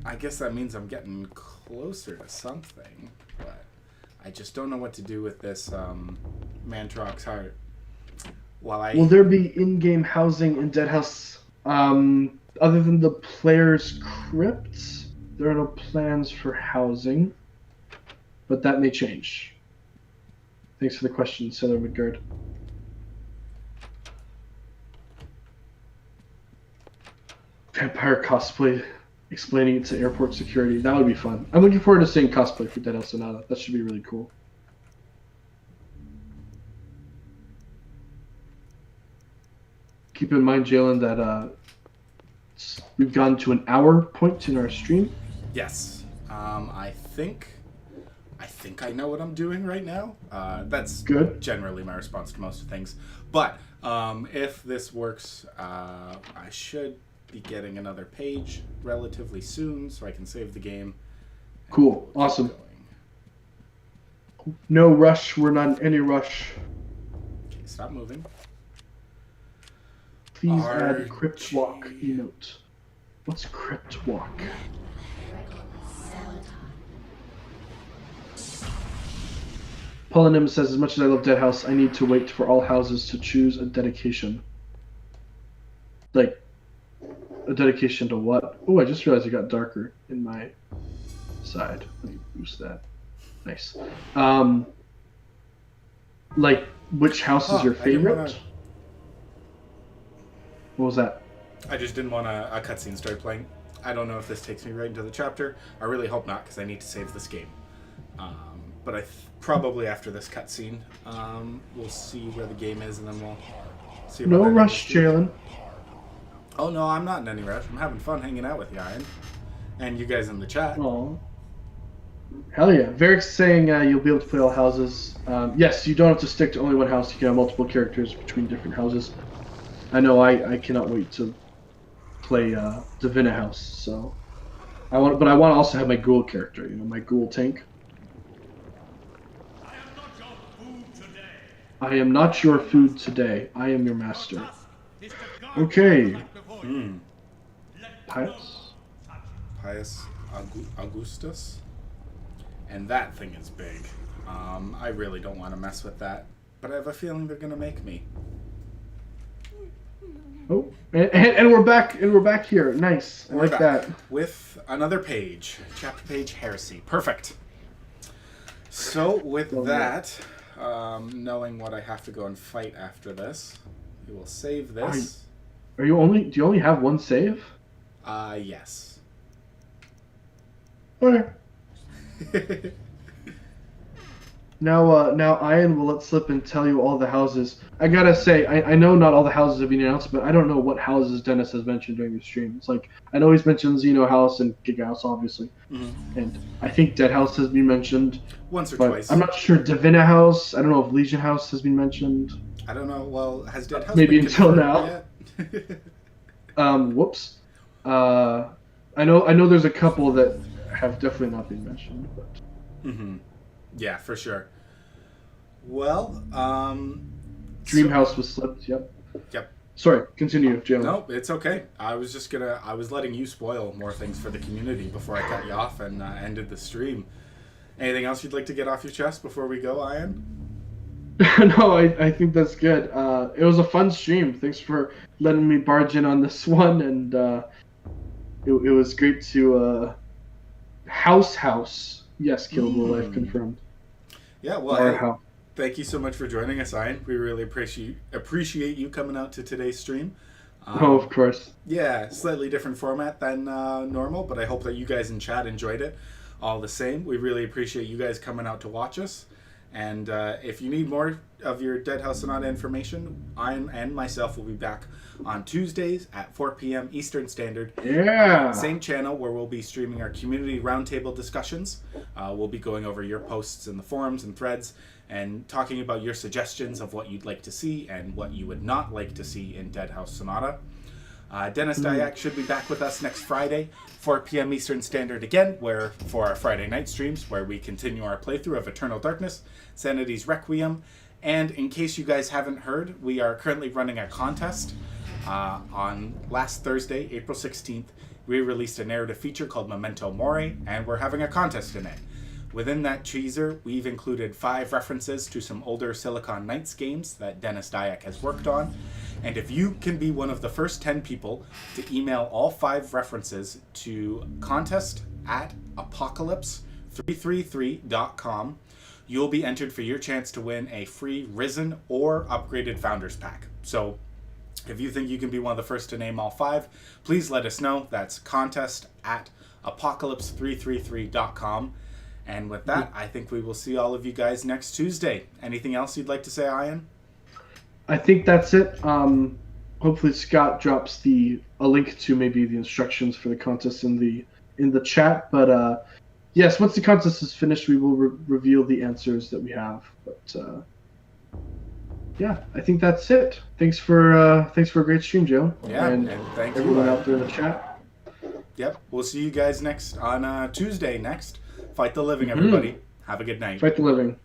I guess that means I'm getting closer to something, but I just don't know what to do with this Mantarok's heart. Will there be in-game housing in Deadhouse? Other than the player's crypts, there are no plans for housing, but that may change. Thanks for the question, Sailor Midgard. vampire cosplay, explaining it to airport security. That would be fun. I'm looking forward to seeing cosplay for Dead House Sonata. That should be really cool. Keep in mind, Jalen, that we've gone to an hour point in our stream. Yes. I think I know what I'm doing right now. That's Good. generally my response to most things. But if this works, I should be getting another page relatively soon, so I can save the game. and Cool. keep Awesome. going. No rush. We're not in any rush. Okay, stop moving. Please RG. add Crypt Walk emote. What's Crypt Walk? Polynym says, as much as I love Dead House, I need to wait for all houses to choose a dedication. Like, a dedication to what? Oh, I just realized it got darker in my side. Let me boost that. Nice. Like, which house is your I didn't favorite? wanna- What was that? I just didn't want a cutscene start playing. I don't know if this takes me right into the chapter. I really hope not, because I need to save this game. But probably after this cutscene, we'll see where the game is, and then we'll see. No what rush, Jalen. Oh no, I'm not in any rush. I'm having fun hanging out with you, Ian, and you guys in the chat. Oh. Hell yeah. Varric's saying you'll be able to play all houses. Yes, you don't have to stick to only one house. You can have multiple characters between different houses. I know I cannot wait to play Divina House, so I want to also have my ghoul character, my ghoul tank. I am not your food today. I am not your food today. I am your master. Is to guard Okay. back before you. Let Pious. Pius Augustus, and that thing is big. I really don't want to mess with that, but I have a feeling they're gonna make me. Oh, and we're back, here. Nice. I We're like back that. with another page, chapter page heresy. Perfect. So with Well, that, knowing what I have to go and fight after this, we will save this. Do you only have one save? Yes. Okay. Now Ian will let slip and tell you all the houses. I gotta say, I know not all the houses have been announced, but I don't know what houses Dennis has mentioned during the stream. It's like, I know he's mentioned Xeno House and Giga House, obviously. Mm-hmm. And I think Dead House has been mentioned. Once or But twice. I'm not sure Divina House. I don't know if Legion House has been mentioned. I don't know. Well, has Dead House Maybe been until confirmed yet? Whoops. I know there's a couple that have definitely not been mentioned. But Mm-hmm. Yeah, for sure. Well, Dream House was slipped. Yep. Yep. Sorry. Continue, Jalen. No, it's okay. I was letting you spoil more things for the community before I cut you off and ended the stream. Anything else you'd like to get off your chest before we go, Ian? No, I think that's good. It was a fun stream. Thanks for letting me barge in on this one, and it was great to House. Yes, Killable Life confirmed. Yeah, well, Or hey, how? thank you so much for joining us, Ian. We really appreciate you coming out to today's stream. Oh, of course. Yeah, slightly different format than normal, but I hope that you guys in chat enjoyed it all the same. We really appreciate you guys coming out to watch us. And if you need more of your Dead House Sonata information, I and myself will be back on Tuesdays at 4 p.m. Eastern Standard. Yeah. Same channel where we'll be streaming our community roundtable discussions. We'll be going over your posts in the forums and threads and talking about your suggestions of what you'd like to see and what you would not like to see in Dead House Sonata. Dennis Dyack should be back with us next Friday, 4 p.m. Eastern Standard again, for our Friday night streams, where we continue our playthrough of Eternal Darkness, Sanity's Requiem. And in case you guys haven't heard, we are currently running a contest. On last Thursday, April 16th, we released a narrative feature called Memento Mori, and we're having a contest in it. Within that teaser, we've included 5 references to some older Silicon Knights games that Dennis Dyack has worked on. And if you can be one of the first 10 people to email all 5 references to contest@apocalypse333.com, you'll be entered for your chance to win a free Risen or upgraded Founders Pack. So If you think you can be one of the first to name all 5, please let us know. That's contest@apocalypse333.com. And with that, I think we will see all of you guys next Tuesday. Anything else you'd like to say, Ian? I think that's it. Hopefully Scott drops a link to maybe the instructions for the contest in the chat. But yes, once the contest is finished, we will reveal the answers that we have. But yeah, I think that's it. Thanks for a great stream, Joe. Yeah, and thank you, everyone Ian. out there in the chat. Yep, we'll see you guys next on Tuesday next. Fight the living, everybody. Have a good night. Fight the living.